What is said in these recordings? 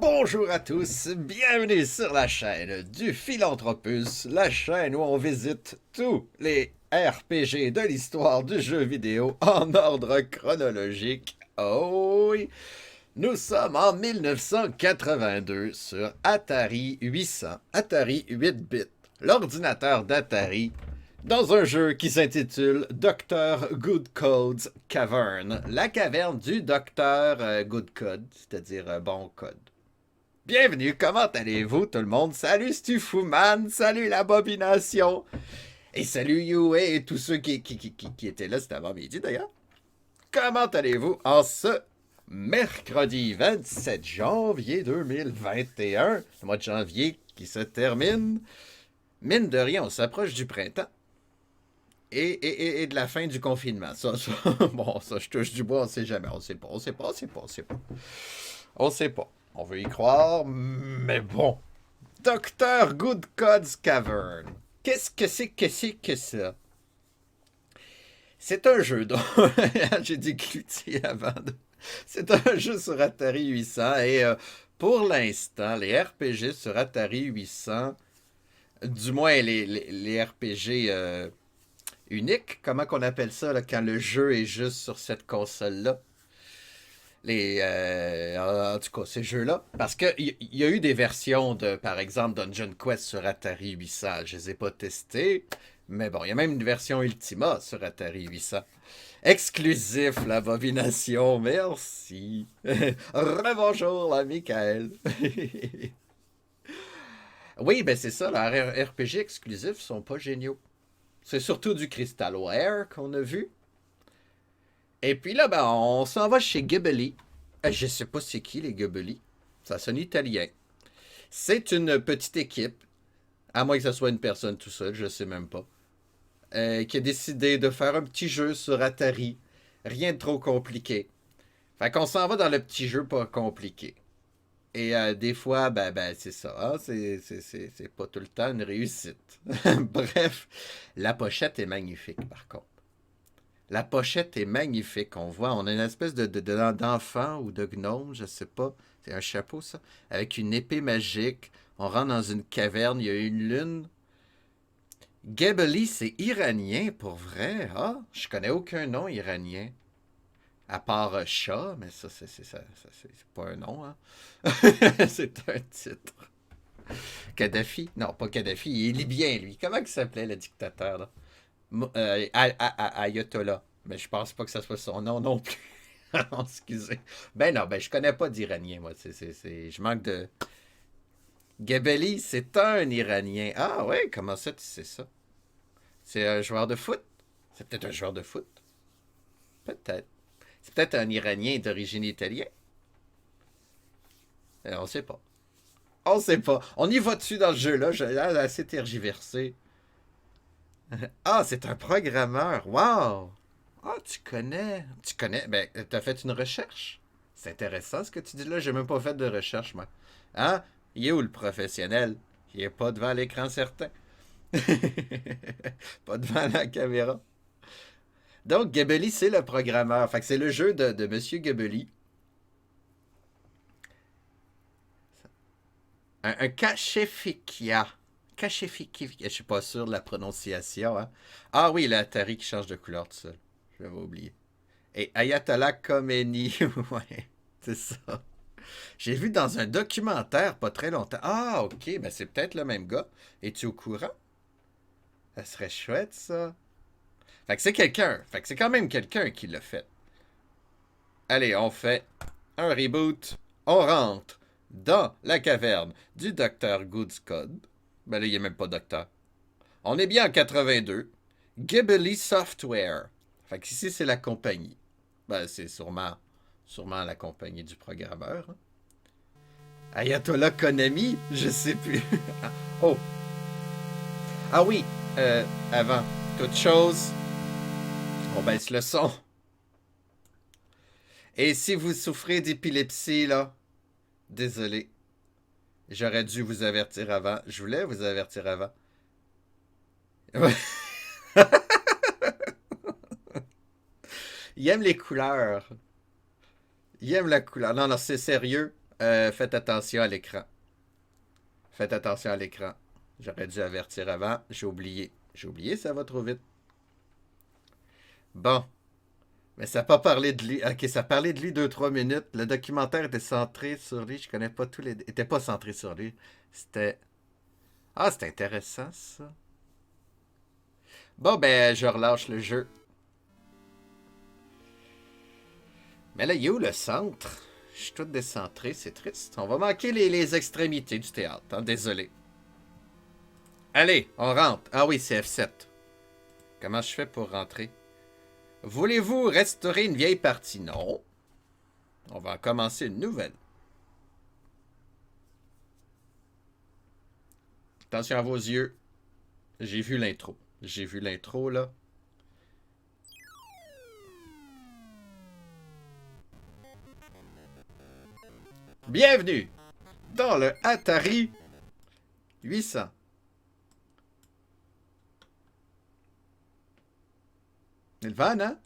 Bonjour à tous, bienvenue sur la chaîne du Philanthropus, la chaîne où on visite tous les RPG de l'histoire du jeu vidéo en ordre chronologique. Oh oui! Nous sommes en 1982 sur Atari 800, Atari 8 bits, l'ordinateur d'Atari, dans un jeu qui s'intitule Dr. Goodcode's Cavern, la caverne du Docteur Goodcode, c'est-à-dire bon code. Bienvenue, comment allez-vous tout le monde? Salut Stufouman, salut l'Abomination, et salut Yue et tous ceux qui étaient là, c'était avant midi d'ailleurs. Comment allez-vous en ce mercredi 27 janvier 2021, le mois de janvier qui se termine? Mine de rien, on s'approche du printemps. Et de la fin du confinement. Bon, ça, je touche du bois, on sait jamais. On sait pas. On sait pas. On veut y croire, mais bon. Dr. Goodcode's Cavern. Qu'est-ce que ça? C'est un jeu dont... J'ai dit cloutier avant. C'est un jeu sur Atari 800 et pour l'instant, les RPG sur Atari 800, du moins les RPG uniques, comment qu'on appelle ça là, quand le jeu est juste sur cette console-là? En tout cas, ces jeux-là. Parce qu'il y a eu des versions de, par exemple, Dungeon Quest sur Atari 800. Je les ai pas testés. Mais bon, il y a même une version Ultima sur Atari 800. Exclusif, la bobination. Merci. Rebonjour, la Michael. Oui, ben c'est ça. Les RPG exclusifs sont pas géniaux. C'est surtout du Crystalware qu'on a vu. Et puis là, ben, on s'en va chez Ghibli. Je sais pas c'est qui les Ghibli. Ça sonne italien. C'est une petite équipe, à moins que ce soit une personne tout seul, je sais même pas, qui a décidé de faire un petit jeu sur Atari. Rien de trop compliqué. Fait qu'on s'en va dans le petit jeu pas compliqué. Et des fois, ben c'est ça. Hein, c'est pas tout le temps une réussite. Bref, la pochette est magnifique par contre. La pochette est magnifique. On a une espèce d'enfant ou de gnome, je sais pas. C'est un chapeau, ça. Avec une épée magique. On rentre dans une caverne. Il y a une lune. Gebeli, c'est iranien pour vrai. Ah, je connais aucun nom iranien. À part chat, mais ça, c'est pas un nom, hein. C'est un titre. Kadhafi? Non, pas Kadhafi. Il est libyen, lui. Comment il s'appelait, le dictateur, là? Ayatollah. Mais je pense pas que ça soit son nom non plus. Excusez. Ben non, ben je connais pas d'Iranien, moi. Je manque de... Gebeli, c'est un Iranien. Ah ouais, comment ça tu sais ça? C'est un joueur de foot? C'est peut-être un joueur de foot? Peut-être. C'est peut-être un Iranien d'origine italienne? On sait pas. On sait pas. On y va dessus dans le jeu-là. J'ai l'air assez tergiversé. Ah, c'est un programmeur. Wow! Ah, tu connais. Tu connais. Ben, t'as fait une recherche. C'est intéressant ce que tu dis là. J'ai même pas fait de recherche, moi. Hein? Il est où le professionnel? Il est pas devant l'écran certain. Pas devant la caméra. Donc, Gebeli, c'est le programmeur. Fait que c'est le jeu de Monsieur Gebeli. Un cachefikia. Cachefikia. Je suis pas sûr de la prononciation. Hein? Ah oui, l'Atari qui change de couleur tout seul. J'avais oublié. Et Ayatollah Khomeini. Ouais, c'est ça. J'ai vu dans un documentaire pas très longtemps. Ah, ok, ben c'est peut-être le même gars. Es-tu au courant? Ça serait chouette, ça. Fait que c'est quelqu'un. Fait que c'est quand même quelqu'un qui l'a fait. Allez, on fait un reboot. On rentre dans la caverne du docteur Goodscode. Ben là, il n'y a même pas docteur. On est bien en 82. Ghibli Software. Fait que ici, c'est la compagnie. Ben, c'est sûrement la compagnie du programmeur. Hein. Ayatollah Konami? Je sais plus. Oh! Ah oui, avant toute chose, on baisse le son. Et si vous souffrez d'épilepsie, là, désolé. J'aurais dû vous avertir avant. Je voulais vous avertir avant. Il aime les couleurs. Il aime la couleur. Non, non, c'est sérieux. faites attention à l'écran. Faites attention à l'écran. J'aurais dû avertir avant. J'ai oublié. J'ai oublié, ça va trop vite. Bon. Mais ça n'a pas parlé de lui. Ok, ça parlait de lui 2-3 minutes. Le documentaire était centré sur lui. Je connais pas tous les. Était pas centré sur lui. C'était. Ah, c'était intéressant, ça. Bon, ben, je relâche le jeu. Mais là, il est où le centre? Je suis tout décentré, c'est triste. On va manquer les extrémités du théâtre, hein? Désolé. Allez, on rentre. Ah oui, c'est F7. Comment je fais pour rentrer? Voulez-vous restaurer une vieille partie? Non. On va en commencer une nouvelle. Attention à vos yeux. J'ai vu l'intro. J'ai vu l'intro, là. Bienvenue dans le Atari 800. C'est le fun, hein?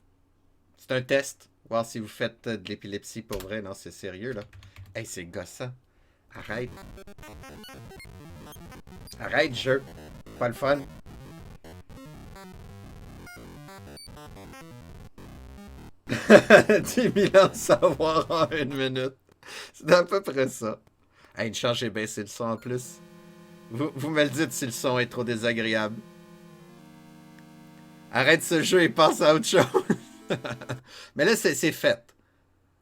C'est un test. Voir si vous faites de l'épilepsie pour vrai. Non, c'est sérieux, là. Hey, c'est gossant. Arrête. Arrête, jeu. Pas le fun. « 10 000 ans de savoir en 1 minute. » C'est à peu près ça. Hey, une chance, j'ai baissé le son en plus. Vous me le dites si le son est trop désagréable. Arrête ce jeu et passe à autre chose. Mais là, c'est fait.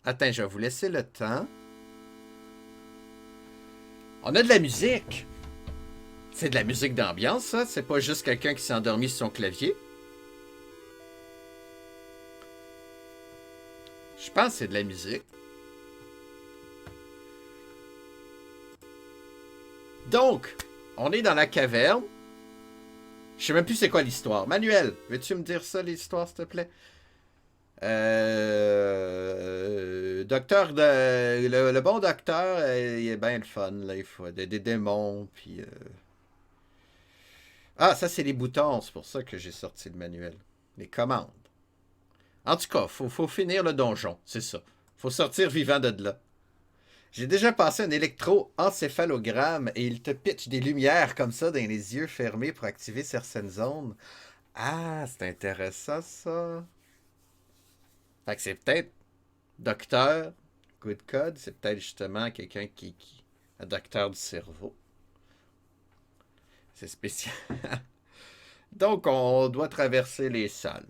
Attends, je vais vous laisser le temps. On a de la musique. C'est de la musique d'ambiance, ça. C'est pas juste quelqu'un qui s'est endormi sur son clavier. Je pense que c'est de la musique. Donc, on est dans la caverne. Je sais même plus c'est quoi l'histoire. Manuel, veux-tu me dire ça, l'histoire, s'il te plaît? Docteur le bon docteur, il est bien le fun, là. Il faut des démons, puis... Ah, ça, c'est les boutons. C'est pour ça que j'ai sorti le manuel. Les commandes. En tout cas, faut finir le donjon. C'est ça. Faut sortir vivant de là. J'ai déjà passé un électroencéphalogramme et il te pitch des lumières comme ça dans les yeux fermés pour activer certaines zones. Ah, c'est intéressant ça. Fait que c'est peut-être docteur, good code, c'est peut-être justement quelqu'un un docteur du cerveau. C'est spécial. Donc, on doit traverser les salles.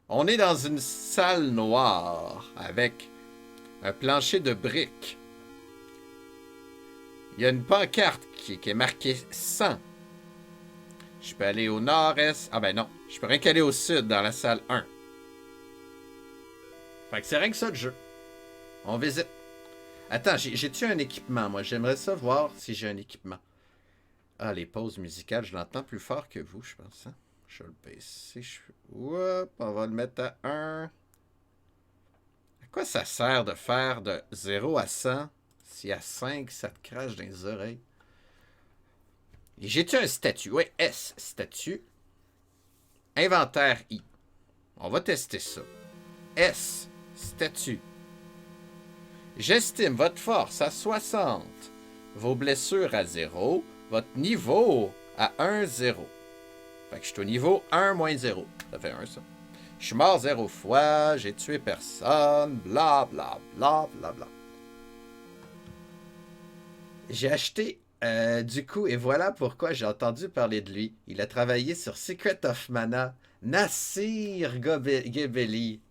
On est dans une salle noire avec un plancher de briques. Il y a une pancarte qui est marquée 100. Je peux aller au nord-est. Ah ben non, je peux rien qu'aller au sud dans la salle 1. Fait que c'est rien que ça le jeu. On visite. Attends, j'ai-tu un équipement, moi? J'aimerais ça voir si j'ai un équipement. Ah, les pauses musicales, je l'entends plus fort que vous, je pense. Hein? Je vais le baisser. Oups, on va le mettre à 1. À quoi ça sert de faire de 0 à 100 si à 5, ça te crache dans les oreilles? J'ai-tu un statut? Oui, S, statut. Inventaire I. On va tester ça. S, statut. J'estime votre force à 60, vos blessures à 0, votre niveau à 1, 0. Fait que je suis au niveau 1 moins 0. Ça fait 1, ça. Je suis mort 0 fois, j'ai tué personne, bla bla bla bla bla. J'ai acheté, du coup, et voilà pourquoi j'ai entendu parler de lui. Il a travaillé sur Secret of Mana. Nassir Gebeli.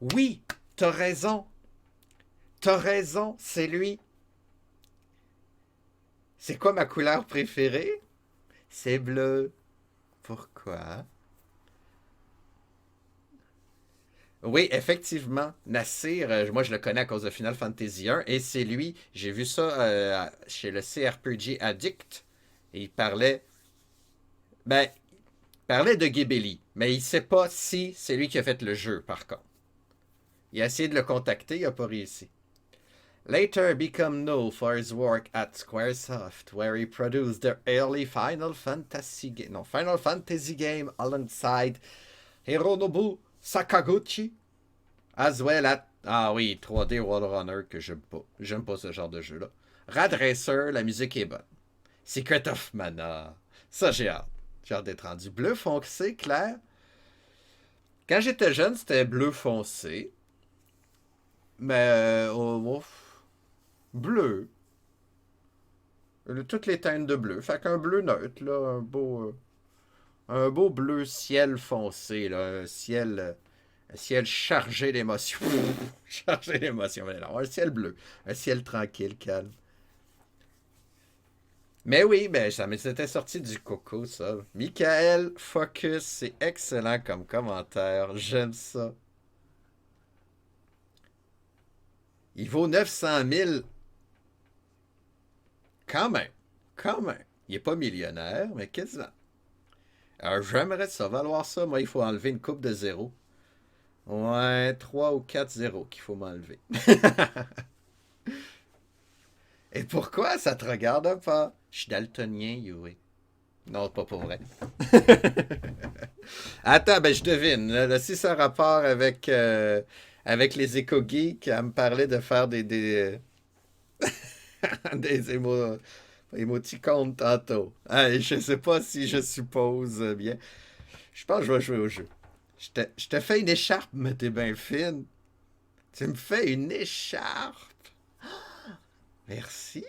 Oui, t'as raison. T'as raison, c'est lui. C'est quoi ma couleur préférée? C'est bleu. Pourquoi? Oui, effectivement, Nassir, moi je le connais à cause de Final Fantasy 1 et c'est lui, j'ai vu ça chez le CRPG Addict et il parlait de Gebeli, mais il sait pas si c'est lui qui a fait le jeu par contre. Il a essayé de le contacter, il n'a pas réussi. Later become known for his work at Squaresoft, where he produced the early Final Fantasy game alongside Hironobu Sakaguchi, as well as Ah oui, 3D Wall Runner que j'aime pas. J'aime pas ce genre de jeu-là. Rad Racer, la musique est bonne. Secret of Mana. Ça, j'ai hâte. J'ai hâte d'être rendu. Bleu foncé, clair. Quand j'étais jeune, c'était bleu foncé. Mais, bleu. Toutes les teintes de bleu. Fait qu'un bleu neutre, là, un beau bleu ciel foncé, là, un ciel chargé d'émotions. Chargé d'émotions, mais non, un ciel bleu, un ciel tranquille, calme. Mais oui, ben ça m'était sorti du coco, ça. Michael, focus, c'est excellent comme commentaire, j'aime ça. Il vaut 900 000, quand même, quand même. Il est pas millionnaire, mais quasiment. Alors j'aimerais ça, valoir ça, moi il faut enlever une coupe de zéro. Ouais, 3 ou 4 zéros qu'il faut m'enlever. Et pourquoi ça te regarde pas? Je suis daltonien, Yui. Non, pas pour vrai. Attends, ben je devine. Là, si ça a rapport avec les éco-geeks, elle me parlait de faire des émoticônes tantôt. Ah, je sais pas si je suppose bien. Je pense que je vais jouer au jeu. Je te fais une écharpe, mais t'es bien fine. Tu me fais une écharpe. Merci.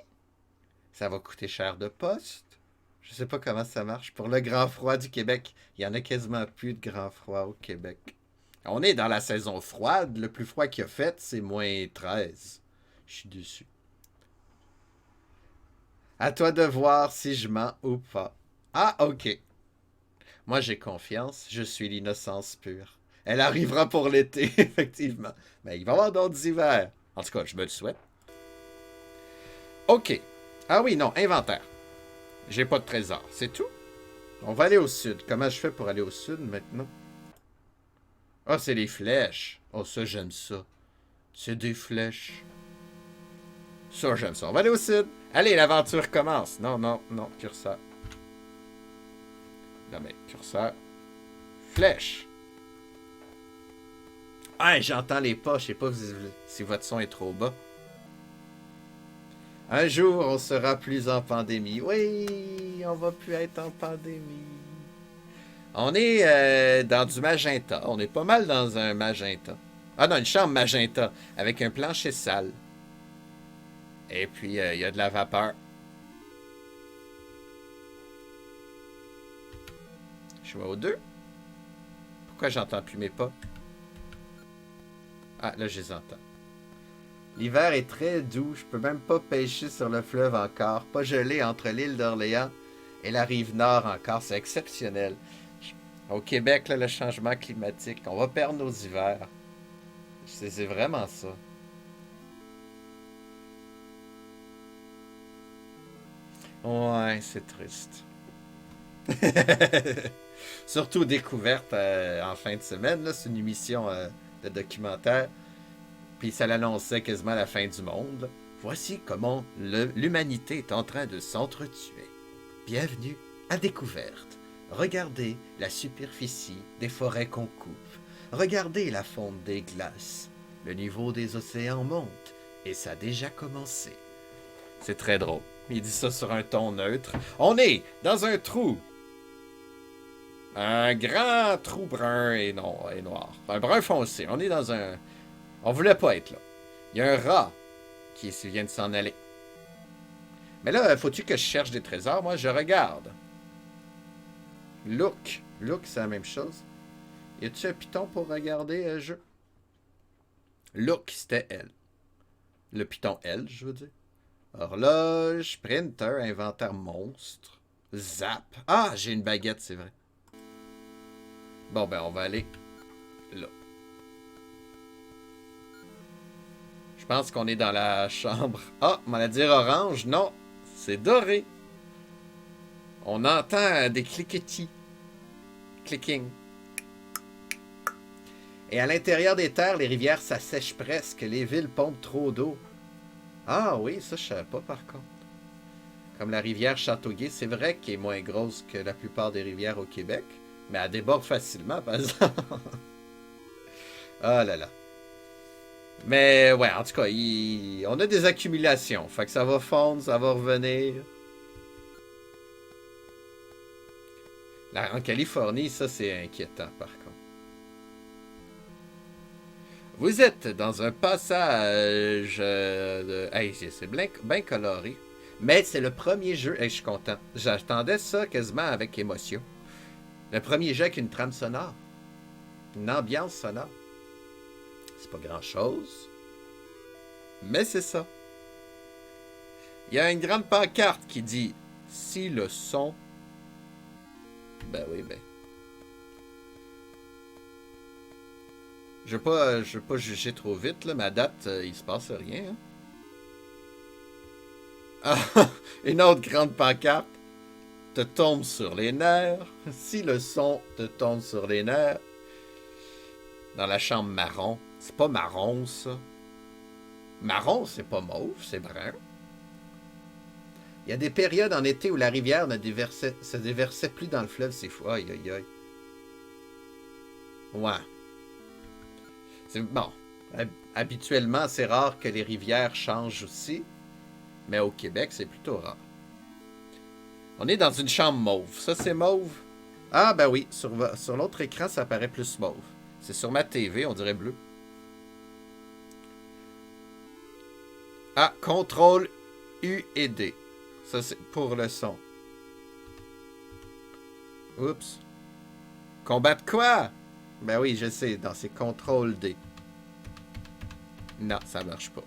Ça va coûter cher de poste. Je sais pas comment ça marche. Pour le grand froid du Québec, il y en a quasiment plus de grand froid au Québec. On est dans la saison froide. Le plus froid qu'il a fait, c'est -13. Je suis déçu. À toi de voir si je mens ou pas. Ah, ok. Moi, j'ai confiance. Je suis l'innocence pure. Elle arrivera pour l'été, effectivement. Mais il va y avoir d'autres hivers. En tout cas, je me le souhaite. Ok. Ah oui, non, inventaire. J'ai pas de trésor. C'est tout? On va aller au sud. Comment je fais pour aller au sud maintenant? Ah, c'est les flèches. Oh, ça, j'aime ça. C'est des flèches. Ça, j'aime ça. On va aller au sud. Allez, l'aventure commence. Non, non, non, curseur. Non, mais curseur. Flèche. Ah, j'entends les pas. Je sais pas si votre son est trop bas. Un jour, on sera plus en pandémie. Oui, on va plus être en pandémie. On est dans du magenta. On est pas mal dans un magenta. Ah non, une chambre magenta avec un plancher sale. Et puis, il y a de la vapeur. Je vais au 2. Pourquoi j'entends plus mes pas? Ah, là, je les entends. L'hiver est très doux. Je peux même pas pêcher sur le fleuve encore. Pas gelé entre l'île d'Orléans et la rive nord encore. C'est exceptionnel. Au Québec, là, le changement climatique, on va perdre nos hivers. C'est vraiment ça. Ouais, c'est triste. Surtout découverte en fin de semaine. C'est une émission de documentaire. Puis ça l'annonçait quasiment la fin du monde. Voici comment l'humanité est en train de s'entretuer. Bienvenue à Découverte. Regardez la superficie des forêts qu'on coupe. Regardez la fonte des glaces. Le niveau des océans monte. Et ça a déjà commencé. C'est très drôle. Il dit ça sur un ton neutre. On est dans un trou. Un grand trou brun et noir. Un brun foncé. On est dans un... On voulait pas être là. Il y a un rat qui vient de s'en aller. Mais là, faut-tu que je cherche des trésors? Moi, je regarde. Look. Look, c'est la même chose. Y a-tu un piton pour regarder le jeu? Look, c'était elle. Le piton L, je veux dire. Horloge, printer, inventaire monstre. Zap. Ah, j'ai une baguette, c'est vrai. Bon, ben, on va aller là. Je pense qu'on est dans la chambre. Ah, on va dire orange. Non, c'est doré. On entend des cliquetis. Clicking. Et à l'intérieur des terres, les rivières s'assèchent presque. Les villes pompent trop d'eau. Ah oui, ça je savais pas par contre. Comme la rivière Châteauguay, c'est vrai qu'elle est moins grosse que la plupart des rivières au Québec, mais elle déborde facilement, par exemple. Ah là là. Mais ouais, en tout cas, on a des accumulations. Fait que ça va fondre, ça va revenir. Là, en Californie, ça c'est inquiétant par contre. Vous êtes dans un passage de... Hey, c'est bien coloré. Mais c'est le premier jeu... Hey, je suis content. J'attendais ça quasiment avec émotion. Le premier jeu avec une trame sonore. Une ambiance sonore. C'est pas grand-chose. Mais c'est ça. Il y a une grande pancarte qui dit « Si le son... » Ben oui, ben... Je veux pas juger trop vite, là. Ma date, il se passe rien. Hein? Ah, une autre grande pancarte te tombe sur les nerfs. Si le son te tombe sur les nerfs. Dans la chambre marron. C'est pas marron, ça. Marron, c'est pas mauve, c'est brun. Il y a des périodes en été où la rivière se déversait plus dans le fleuve, c'est fou. Aïe, aïe, aïe. Ouais. C'est bon. Habituellement, c'est rare que les rivières changent aussi. Mais au Québec, c'est plutôt rare. On est dans une chambre mauve. Ça, c'est mauve. Ah, ben oui. Sur l'autre écran, ça paraît plus mauve. C'est sur ma TV, on dirait bleu. Ah, contrôle U et D. Ça, c'est pour le son. Oups. Combattre quoi? Ben oui, je sais. Dans ces contrôles D. Non, ça marche pas.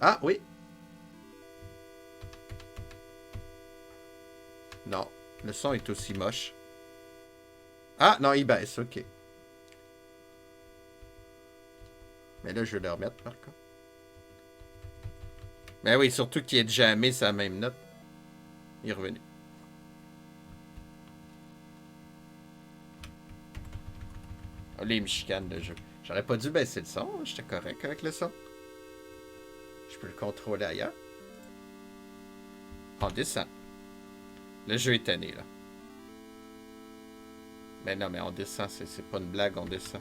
Ah, oui. Non, le son est aussi moche. Ah, non, il baisse, ok. Mais là, je vais le remettre, par contre. Ben oui, surtout qu'il est jamais sa même note. Il est revenu. Oh, les michicanes de jeu. J'aurais pas dû baisser le son, j'étais correct avec le son. Je peux le contrôler ailleurs. On descend. Le jeu est tanné, là. Mais non, mais on descend, c'est pas une blague, on descend.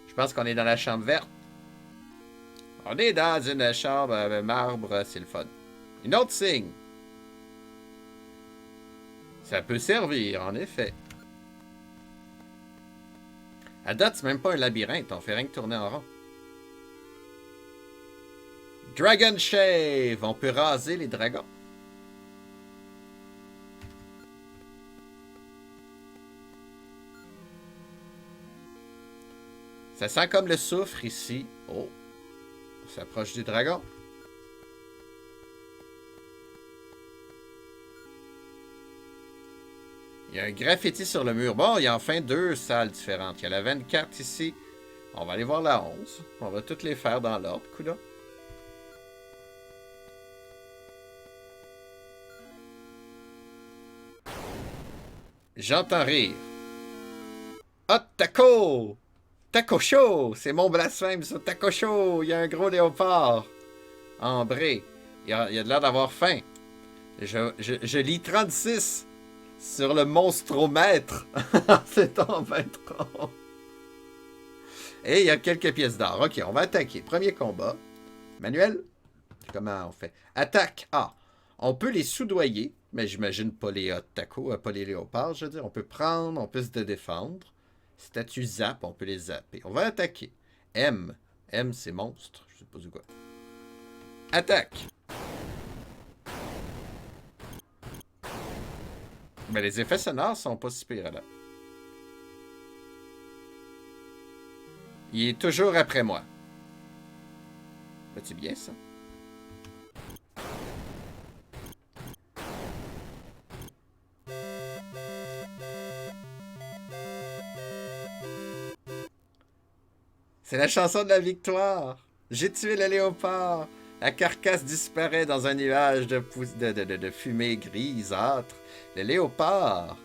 Je pense qu'on est dans la chambre verte. On est dans une chambre avec marbre, c'est le fun. Une autre signe. Ça peut servir, en effet. À date, c'est même pas un labyrinthe, on fait rien que tourner en rond. Dragon Shave, on peut raser les dragons. Ça sent comme le soufre ici. Oh, on s'approche du dragon. Il y a un graffiti sur le mur. Bon, il y a enfin deux salles différentes. Il y a la 24 ici. On va aller voir la 11. On va toutes les faire dans l'ordre, coudonc. J'entends rire. Ah, taco! Taco chaud! C'est mon blasphème, ça. Taco chaud! Il y a un gros léopard. Ambré. Il a de l'air d'avoir faim. Je lis 36 sur le monstromètre. C'est en 23. Et il y a quelques pièces d'or. Ok, on va attaquer. Premier combat. Manuel? Comment on fait? Attaque. Ah. On peut les soudoyer, mais j'imagine pas les tacos, pas les léopards, je veux dire. On peut prendre, on peut se défendre. Statue zap, on peut les zapper. On va attaquer. M. M, c'est monstre. Je sais pas du quoi. Attaque. Mais les effets sonores sont pas si pires là. Il est toujours après moi. C'est bien ça. C'est la chanson de la victoire. J'ai tué le léopard. La carcasse disparaît dans un nuage de fumée grisâtre. Le léopard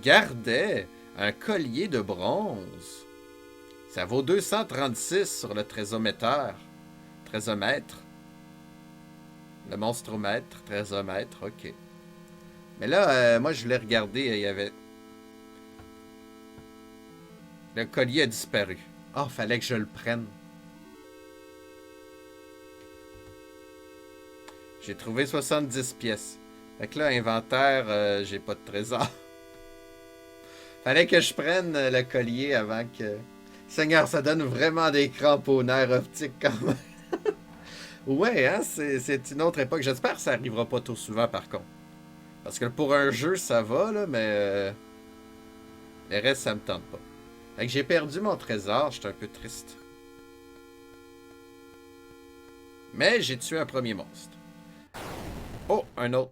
gardait un collier de bronze. Ça vaut 236 sur le trésomètre. Trésomètre. Le monstromètre, trésomètre, ok. Mais là, moi, je voulais regarder, il y avait... Le collier a disparu. Oh, fallait que je le prenne. J'ai trouvé 70 pièces. Fait que là, inventaire, j'ai pas de trésor. Fallait que je prenne le collier avant que... Seigneur, ça donne vraiment des crampes au nerf optique quand même. Ouais, hein, c'est une autre époque. J'espère que ça arrivera pas trop souvent par contre. Parce que pour un jeu, ça va, là, mais... le reste, ça me tente pas. Fait que j'ai perdu mon trésor, j'étais un peu triste. Mais j'ai tué un premier monstre. Oh, un autre.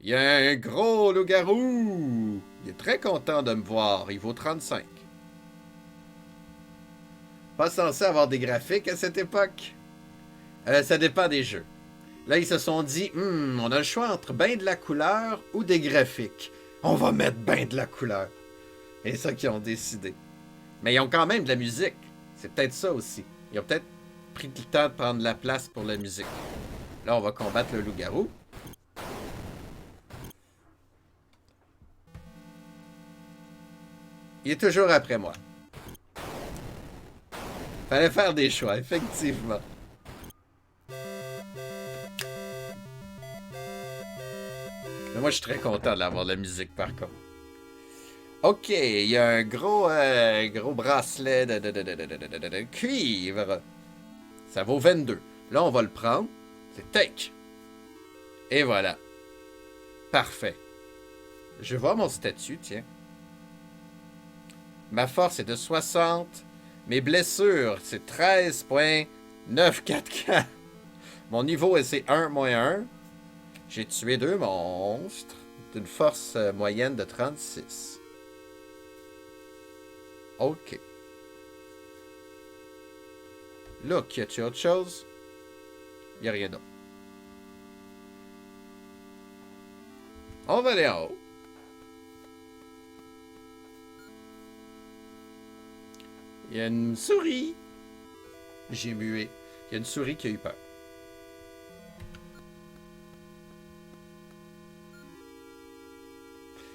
Il y a un gros loup-garou. Il est très content de me voir. Il vaut 35. Pas censé avoir des graphiques à cette époque. Ça dépend des jeux. Là, ils se sont dit, on a le choix entre ben de la couleur ou des graphiques. On va mettre ben de la couleur. Et c'est ça qu'ils ont décidé. Mais ils ont quand même de la musique. C'est peut-être ça aussi. Ils ont peut-être pris le temps de prendre la place pour la musique. Là, on va combattre le loup-garou. Il est toujours après moi. Fallait faire des choix, effectivement. Mais moi, je suis très content d'avoir de la musique, par contre. Ok, il y a un gros bracelet de cuivre. Ça vaut 22. Là, on va le prendre. C'est take. Et voilà. Parfait. Je vois mon statut, tiens. Ma force est de 60. Mes blessures, c'est 13.944. Mon niveau, c'est 1-1. J'ai tué 2 monstres d'une force moyenne de 36. Ok. Look, y a-t-il autre chose? Y a rien d'autre. On va aller en haut. Il y a une souris. J'ai mué. Il y a une souris qui a eu peur.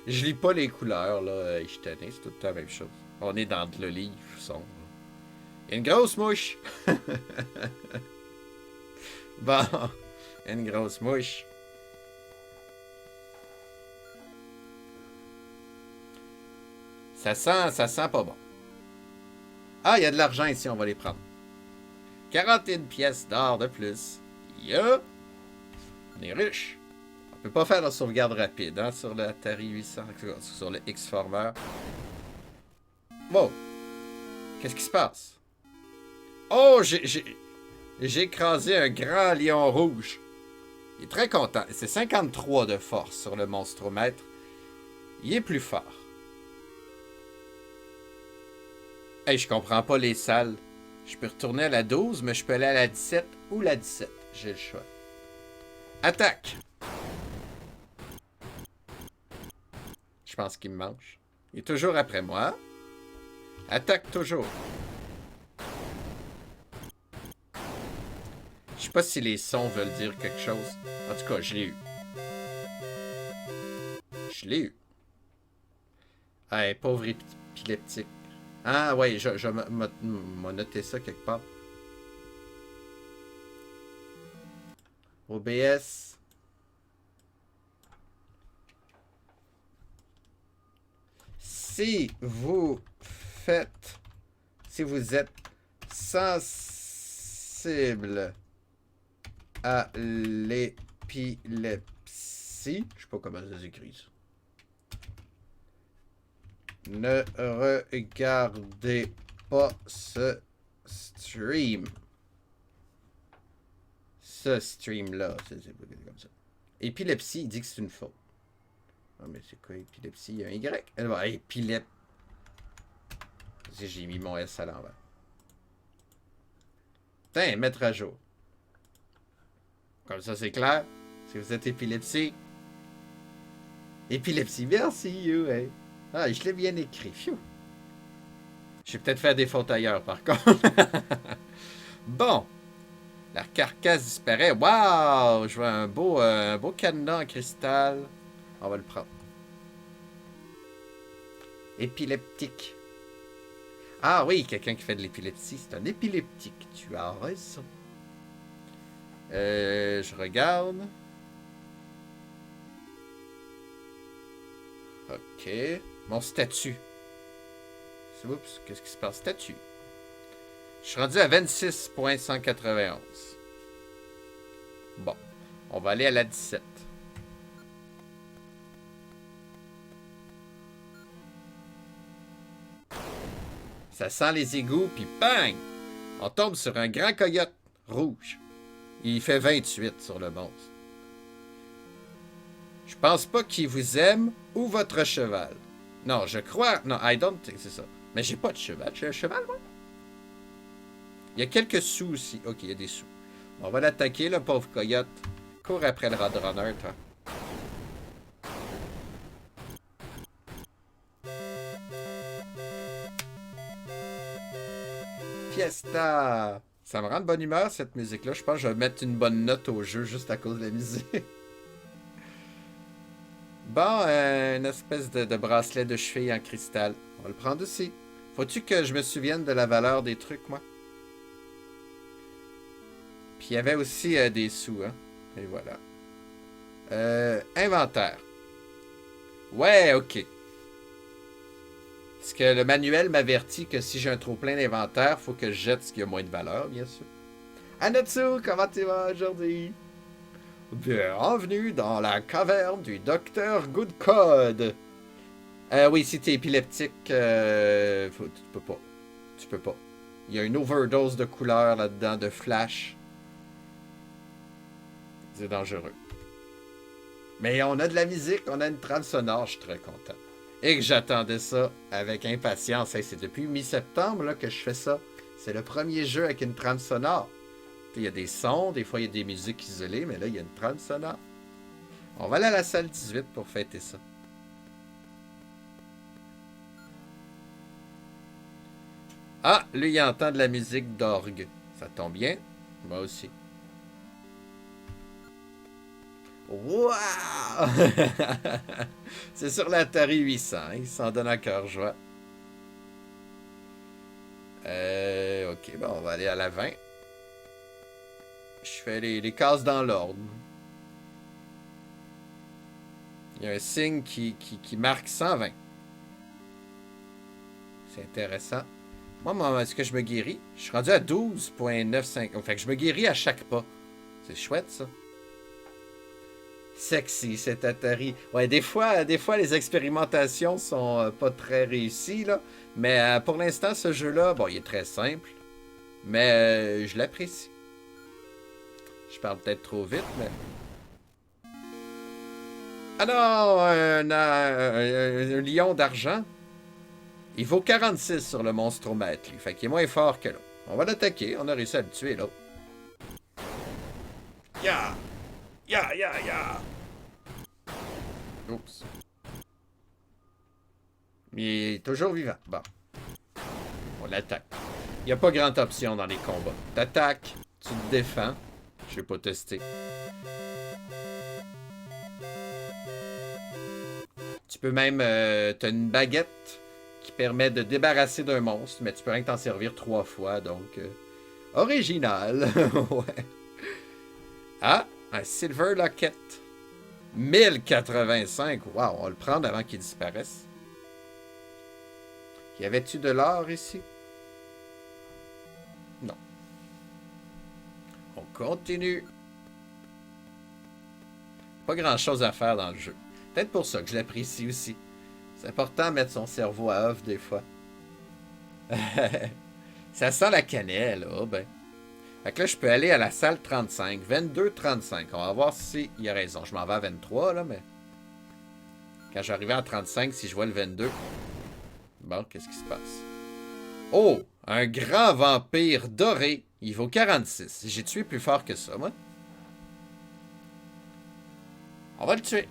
Je lis pas les couleurs, là. Je suis tanné, c'est tout le temps la même chose. On est dans le livre sombre. Il y a une grosse mouche. Bon. Il y a une grosse mouche. Ça sent pas bon. Ah, il y a de l'argent ici, on va les prendre. 41 pièces d'or de plus. Yeah! On est riche. On peut pas faire la sauvegarde rapide, hein, sur le Atari 800, sur le X-Former. Wow! Qu'est-ce qui se passe? Oh, j'ai écrasé un grand lion rouge. Il est très content. C'est 53 de force sur le monstromètre. Il est plus fort. Hey, je comprends pas les salles. Je peux retourner à la 12, mais je peux aller à la 17 ou la 17. J'ai le choix. Attaque! Je pense qu'il me mange. Il est toujours après moi. Attaque toujours. Je sais pas si les sons veulent dire quelque chose. En tout cas, je l'ai eu. Je l'ai eu. Hey, pauvre épileptique. Ah ouais, je m'a noté ça quelque part. OBS. Si vous êtes sensible à l'épilepsie, je sais pas comment ça s'écrit ça. Ne regardez pas ce stream. Ce stream-là, c'est comme ça. Épilepsie, il dit que c'est une faute. Ah, mais c'est quoi épilepsie? Il y a un Y. Elle va épilep. J'ai mis mon S à l'envers. Putain, mettre à jour. Comme ça, c'est clair. Si vous êtes épilepsie. Épilepsie, merci, you, hey. Ah, je l'ai bien écrit. Phew. J'ai peut-être fait des fautes ailleurs, par contre. Bon. La carcasse disparaît. Waouh! Je vois un beau cadenas en cristal. On va le prendre. Épileptique. Ah oui, quelqu'un qui fait de l'épilepsie, c'est un épileptique. Tu as raison. Je regarde. Ok. Mon statut. Oups, qu'est-ce qui se passe? Statut. Je suis rendu à 26.191. Bon. On va aller à la 17. Ça sent les égouts, puis bang! On tombe sur un grand coyote rouge. Il fait 28 sur le monstre. Je pense pas qu'il vous aime ou votre cheval. Non, je crois... Non, I don't think c'est ça. Mais j'ai pas de cheval. J'ai un cheval, moi? Il y a quelques sous aussi. Ok, il y a des sous. On va l'attaquer, le pauvre coyote. Cours après le Roadrunner, toi. Fiesta! Ça me rend de bonne humeur, cette musique-là. Je pense que je vais mettre une bonne note au jeu juste à cause de la musique. Bon, une espèce de bracelet de cheville en cristal. On va le prendre aussi. Faut-tu que je me souvienne de la valeur des trucs, moi? Puis il y avait aussi des sous, hein. Et voilà. Inventaire. Ouais, ok. Parce que le manuel m'avertit que si j'ai un trop plein d'inventaire, faut que je jette ce qui a moins de valeur, bien sûr. Anatsu, comment tu vas aujourd'hui? Bienvenue dans la caverne du docteur Goodcode. Oui, si t'es épileptique, tu peux pas. Tu peux pas. Il y a une overdose de couleurs là-dedans, de flash. C'est dangereux. Mais on a de la musique, on a une trame sonore, je suis très content. Et que j'attendais ça avec impatience. Hey, c'est depuis mi-septembre là, que je fais ça. C'est le premier jeu avec une trame sonore. Il y a des sons, des fois il y a des musiques isolées, mais là il y a une trame sonore. On va aller à la salle 18 pour fêter ça. Ah, lui il entend de la musique d'orgue. Ça tombe bien. Moi aussi. Waouh! C'est sur l'Atari 800. Il s'en donne à cœur joie. Ok, bon, on va aller à la 20. Je fais les cases dans l'ordre. Il y a un signe qui marque 120. C'est intéressant. Moi, est-ce que je me guéris? Je suis rendu à 12.95. Fait que je me guéris à chaque pas. C'est chouette, ça. Sexy, cet Atari. Ouais, des fois, les expérimentations sont pas très réussies, là. Mais pour l'instant, ce jeu-là, bon, il est très simple. Mais je l'apprécie. Je parle peut-être trop vite, mais... Ah non! Un lion d'argent. Il vaut 46 sur le monstromètre, lui. Fait qu'il est moins fort que l'autre. On va l'attaquer. On a réussi à le tuer, là. Ya! Ya, ya, ya! Oups. Il est toujours vivant. Bon. On l'attaque. Il n'y a pas grande option dans les combats. T'attaques, tu te défends. Je vais pas tester. Tu peux même... t'as une baguette qui permet de débarrasser d'un monstre, mais tu peux rien que t'en servir 3 fois, donc... original. Ouais. Ah! Un Silver Locket. 1085. Wow, on va le prendre avant qu'il disparaisse. Y avait-tu de l'or ici? Non. On continue. Pas grand-chose à faire dans le jeu. Peut-être pour ça que je l'apprécie aussi. C'est important de mettre son cerveau à œuvre des fois. Ça sent la cannelle, oh ben. Fait que là, je peux aller à la salle 35. 22-35. On va voir s'il y a raison. Je m'en vais à 23, là, mais... Quand j'arrive à 35, si je vois le 22... Bon, qu'est-ce qui se passe? Oh! Un grand vampire doré. Il vaut 46. J'ai tué plus fort que ça, moi. On va le tuer.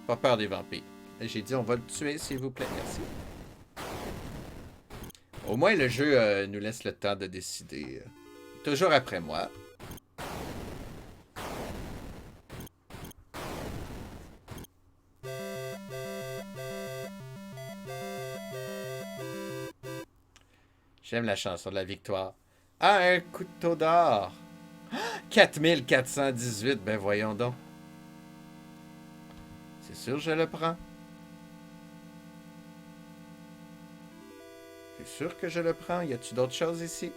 Pas peur des vampires. J'ai dit on va le tuer, s'il vous plaît. Merci. Au moins, le jeu nous laisse le temps de décider. Toujours après moi. J'aime la chanson de la victoire. Ah, un couteau d'or. 4418, ben voyons donc. C'est sûr, je le prends. C'est sûr que je le prends. Y a-tu d'autres choses ici?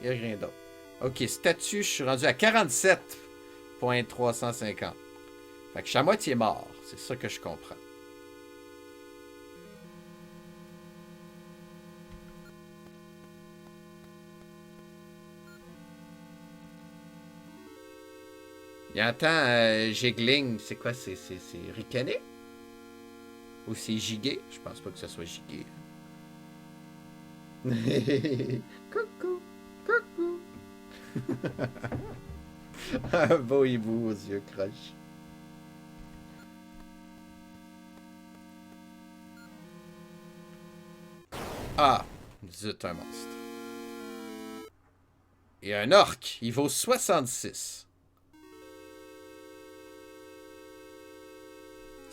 Y a rien d'autre. Ok, statut, je suis rendu à 47,350. Fait que je suis à moitié mort. C'est ça que je comprends. Il entend Jiggling. C'est quoi? C'est ricané? Ou c'est gigué? Je pense pas que ce soit gigué. Coucou! Coucou! Un beau hibou aux yeux croches. Ah! Zut, un monstre. Et un orc. Il vaut 66.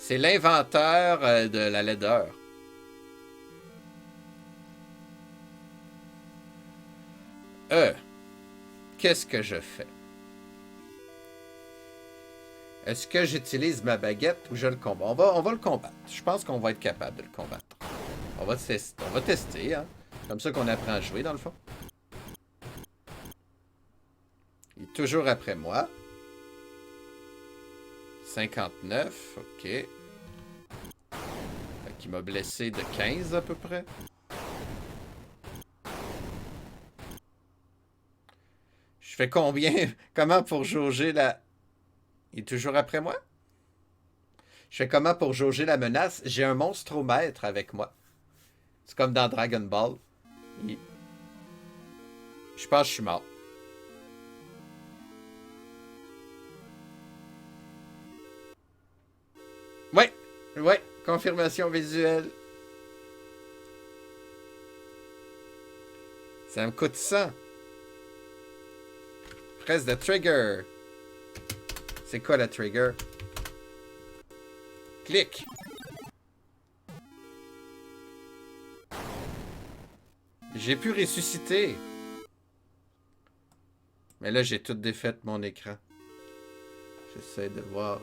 C'est l'inventeur de la laideur. Qu'est-ce que je fais? Est-ce que j'utilise ma baguette ou je le combat? On va le combattre. Je pense qu'on va être capable de le combattre. On va tester, hein. Comme ça qu'on apprend à jouer, dans le fond. Il est toujours après moi. 59, ok. Fait qu'il m'a blessé de 15 à peu près. Je fais combien? Comment pour jauger la... Il est toujours après moi? Je fais comment pour jauger la menace? J'ai un monstromètre avec moi. C'est comme dans Dragon Ball. Je pense que je suis mort. Ouais, ouais, confirmation visuelle. Ça me coûte 100. Presse de trigger. C'est quoi la trigger? Clic. J'ai pu ressusciter. Mais là, j'ai tout défait mon écran. J'essaie de voir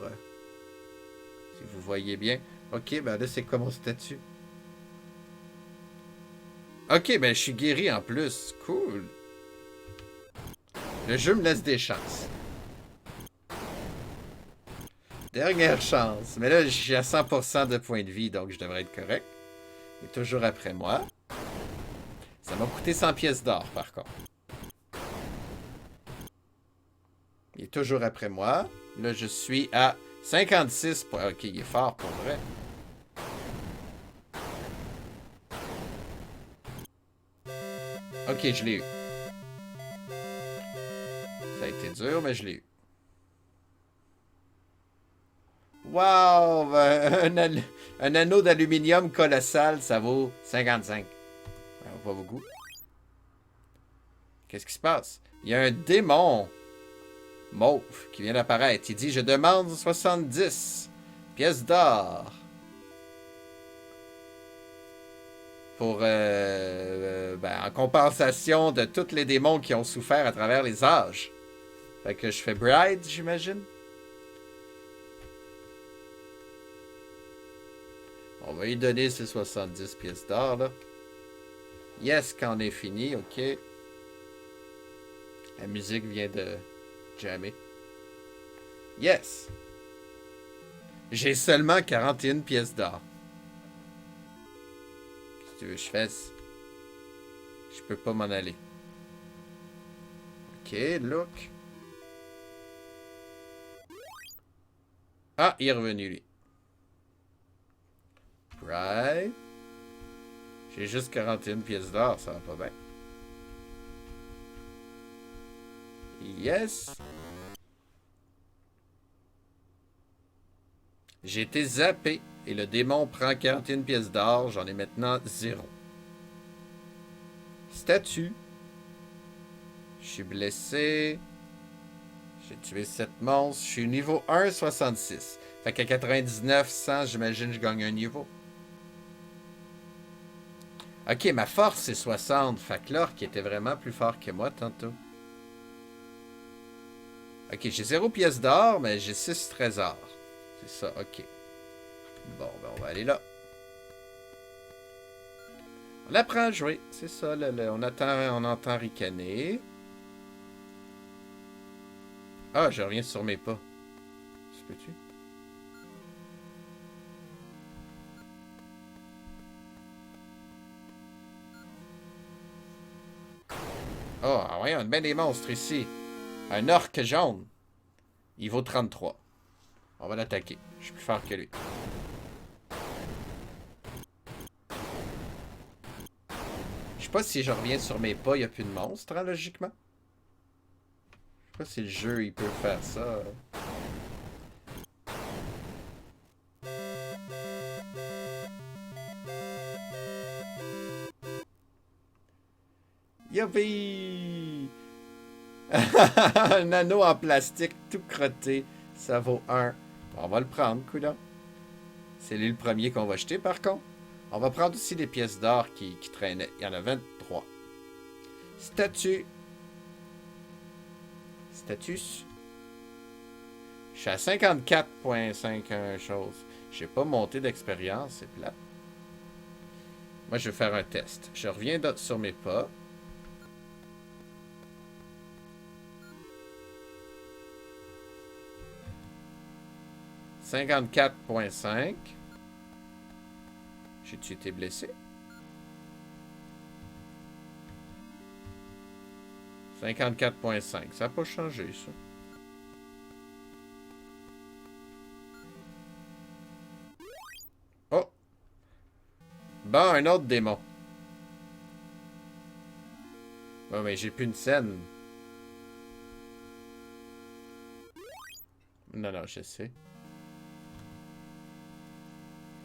si vous voyez bien. Ok, ben là, c'est quoi mon statut? Ok, ben je suis guéri en plus. Cool. Le jeu me laisse des chances. Dernière chance. Mais là, je suis à 100% de points de vie, donc je devrais être correct. Il est toujours après moi. Ça m'a coûté 100 pièces d'or, par contre. Il est toujours après moi. Là, je suis à 56 points. Ok, il est fort pour vrai. Ok, je l'ai eu. Ça a été dur, mais je l'ai eu. Wow! Un anneau d'aluminium colossal, ça vaut 55. Pas beaucoup. Qu'est-ce qui se passe? Il y a un démon mauve qui vient d'apparaître. Il dit, je demande 70 pièces d'or. Pour, en compensation de tous les démons qui ont souffert à travers les âges. Fait que je fais bride, j'imagine. On va lui donner ses 70 pièces d'or, là. Yes, quand on est fini, ok. La musique vient de jammer. Yes! J'ai seulement 41 pièces d'or. Si tu veux que je fasse... Je peux pas m'en aller. Ok, look. Ah, il est revenu, lui. Right. J'ai juste 41 pièces d'or, ça va pas bien. Yes. J'ai été zappé et le démon prend 41 pièces d'or. J'en ai maintenant 0. Statut. Je suis blessé. J'ai tué 7 monstres. Je suis niveau 1,66. Fait qu'à 99, 100, j'imagine que je gagne un niveau. Ok, ma force c'est 60. Fait que l'orque était vraiment plus fort que moi tantôt. Ok, j'ai 0 pièce d'or, mais j'ai 6 trésors. C'est ça, ok. Bon, ben on va aller là. On apprend à jouer, c'est ça. On entend ricaner. Ah, je reviens sur mes pas. Tu peux-tu? Oh, voyons, ben des monstres ici. Un orque jaune. Il vaut 33. On va l'attaquer. Je suis plus fort que lui. Je sais pas si je reviens sur mes pas, il n'y a plus de monstres, hein, logiquement. Je sais pas si le jeu, il peut faire ça. Youpi! Un anneau en plastique tout crotté. Ça vaut 1. On va le prendre, coudonc. C'est lui le premier qu'on va jeter, par contre. On va prendre aussi les pièces d'or qui traînaient. Il y en a 23. Statue. Status. Je suis à 54,5 chose. J'ai pas monté d'expérience, c'est plat. Moi, je vais faire un test. Je reviens sur mes pas. « 54,5. J'ai-tu été blessé? 54,5. Ça n'a pas changé, ça. Oh! Bon, un autre démon. Bon, mais j'ai plus une scène. Non, non, je sais.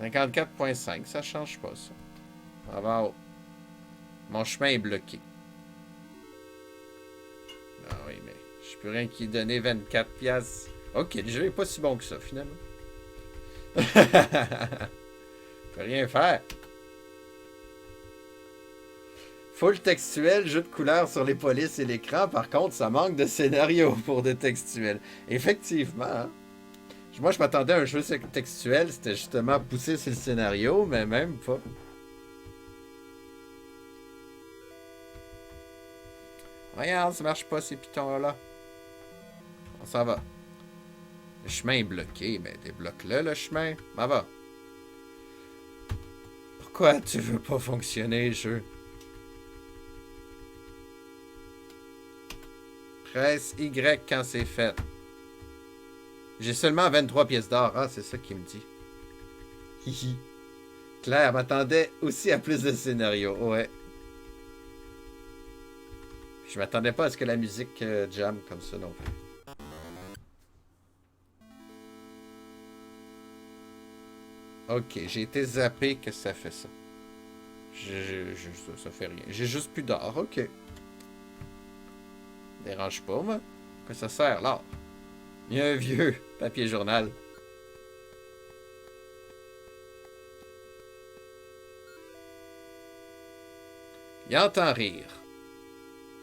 54,5. Ça change pas, ça. On va en haut. Mon chemin est bloqué. Ah oui, mais je peux rien qui donner 24 piastres. Ok, le jeu est pas si bon que ça, finalement. Peut rien faire. Full textuel, jeu de couleurs sur les polices et l'écran. Par contre, ça manque de scénario pour des textuels. Effectivement. Hein? Moi, je m'attendais à un jeu textuel. C'était justement poussé sur le scénario, mais même pas. Regarde, ça marche pas ces pitons-là. On s'en va. Le chemin est bloqué, mais débloque-le, le chemin. M'en va. Pourquoi tu veux pas fonctionner, jeu? Presse Y quand c'est fait. J'ai seulement 23 pièces d'or. Ah, c'est ça qu'il me dit. Hihi. Claire m'attendait aussi à plus de scénarios. Ouais. Je m'attendais pas à ce que la musique jam comme ça non plus. Ok, j'ai été zappé que ça fait ça. Ça fait rien. J'ai juste plus d'or, ok. Dérange pas, moi. Que ça sert, l'or? Il y a un vieux papier journal. Il entend rire.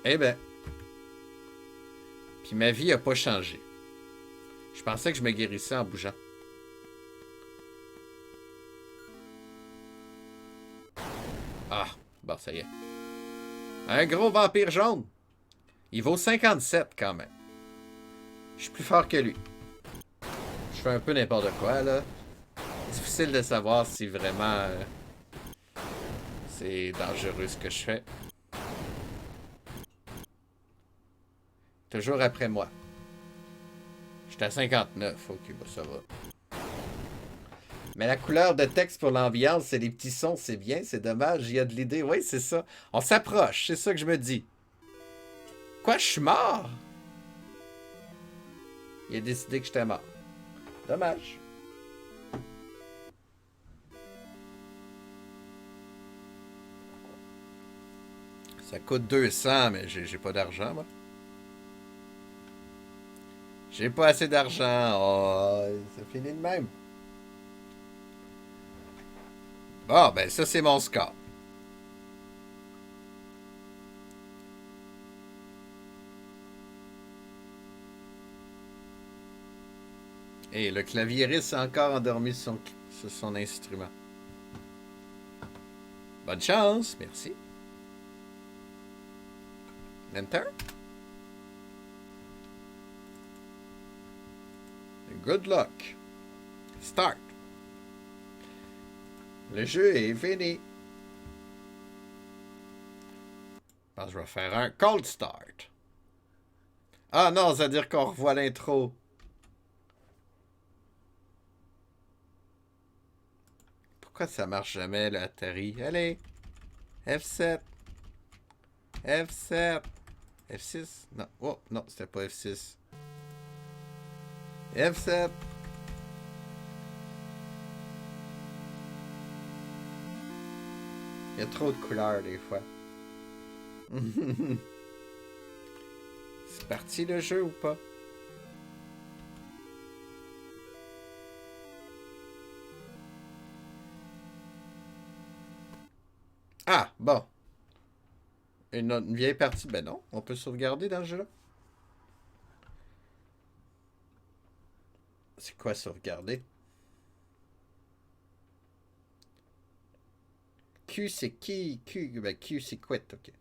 Eh ben. Puis ma vie a pas changé. Je pensais que je me guérissais en bougeant. Ah, bon, ça y est. Un gros vampire jaune. Il vaut 57 quand même. Je suis plus fort que lui. Je fais un peu n'importe quoi, là. Difficile de savoir si vraiment c'est dangereux ce que je fais. Toujours après moi. J'étais à 59. Ok, bah ça va. Mais la couleur de texte pour l'ambiance, c'est les petits sons, c'est bien, c'est dommage, il y a de l'idée. Oui, c'est ça. On s'approche, c'est ça que je me dis. Quoi, je suis mort? Il a décidé que j'étais mort. Dommage. Ça coûte 200, mais j'ai pas d'argent, moi. J'ai pas assez d'argent. Oh, ça finit de même. Bon, ben ça, c'est mon score. Et le claviériste a encore endormi sur son instrument. Bonne chance, merci. Enter. Good luck. Start. Le jeu est fini. Je pense que je vais faire un cold start. Ah non, ça veut dire qu'on revoit l'intro. Pourquoi ça marche jamais, l'Atari? Allez! F7. F7. F6? Non. Oh, non, c'était pas F6. F7. Il y a trop de couleurs des fois. C'est parti le jeu ou pas? Ah, bon. Une vieille partie. Ben non, on peut sauvegarder dans le jeu-là. C'est quoi sauvegarder? Q c'est qui? Ben Q c'est quit, ok.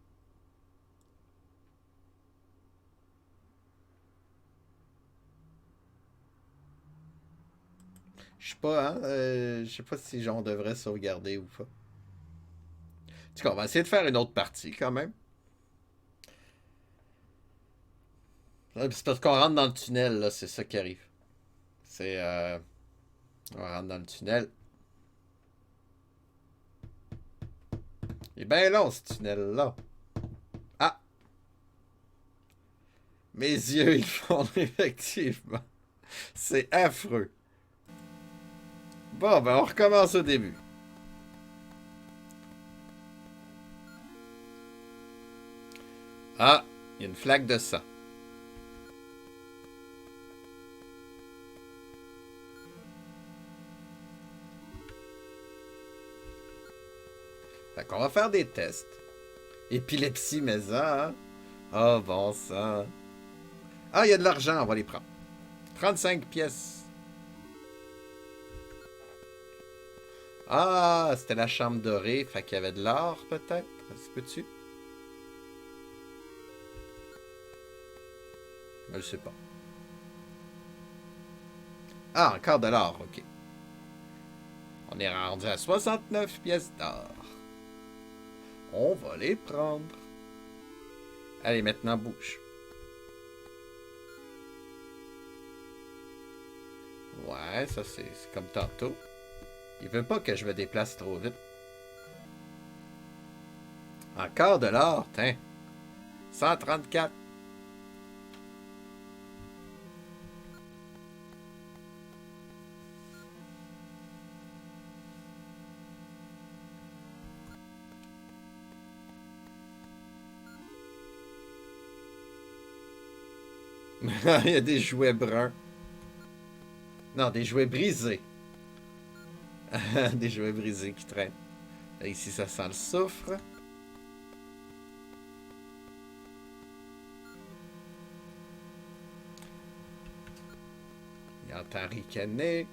Je sais pas, hein? Je sais pas si on devrait sauvegarder ou pas. En tout cas, on va essayer de faire une autre partie quand même. C'est parce qu'on rentre dans le tunnel, là, c'est ça qui arrive. C'est. On rentre dans le tunnel. Il est bien long ce tunnel-là. Ah! Mes yeux, ils font effectivement. C'est affreux. Bon, ben on recommence au début. Ah, il y a une flaque de sang. Fait qu'on va faire des tests. Épilepsie, mais ça, hein? Ah, bon sang. Ah, il y a de l'argent, on va les prendre. 35 pièces. Ah, c'était la chambre dorée, fait qu'il y avait de l'or, peut-être? Ça se peut-tu? Je sais pas. Ah, encore de l'or, ok. On est rendu à 69 pièces d'or. On va les prendre. Allez, maintenant, bouge. Ouais, ça c'est comme tantôt. Il veut pas que je me déplace trop vite. Encore de l'or, tiens. 134. Il y a des jouets bruns. Non, des jouets brisés. Des jouets brisés qui traînent. Là, ici, ça sent le soufre. Il entend ricaner.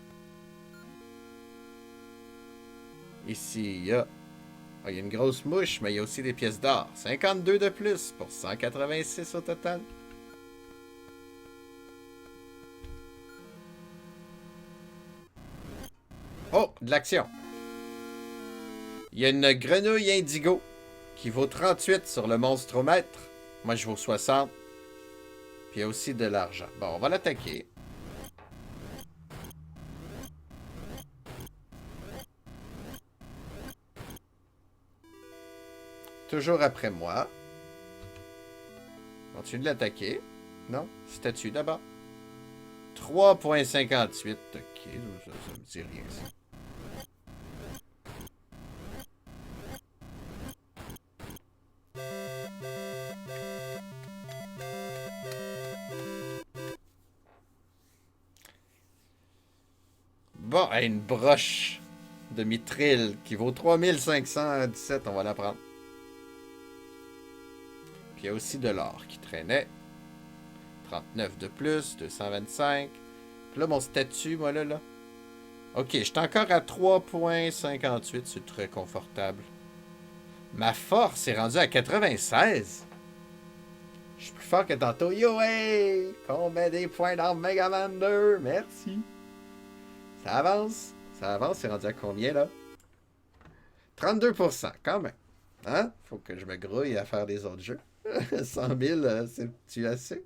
Ici, il y a... Ah, il y a une grosse mouche, mais il y a aussi des pièces d'or. 52 de plus pour 186 au total. Oh, de l'action. Il y a une grenouille indigo qui vaut 38 sur le monstromètre. Moi, je vaux 60. Puis il y a aussi de l'argent. Bon, on va l'attaquer. Toujours après moi. Continue de l'attaquer. Non, statue d'abord. 3,58. Ok, ça me dit rien, ça. Bon, une broche de mithril qui vaut 3517. On va la prendre. Puis il y a aussi de l'or qui traînait. 39 de plus, 225. Là, mon statut, moi, là. Ok, je suis encore à 3,58. C'est très confortable. Ma force est rendue à 96. Je suis plus fort que tantôt. Yo, hey! Qu'on met des points dans Mega Man 2. Merci. Ça avance. Ça avance. C'est rendu à combien, là? 32%, quand même. Hein? Faut que je me grouille à faire des autres jeux. 100 000, c'est-tu assez?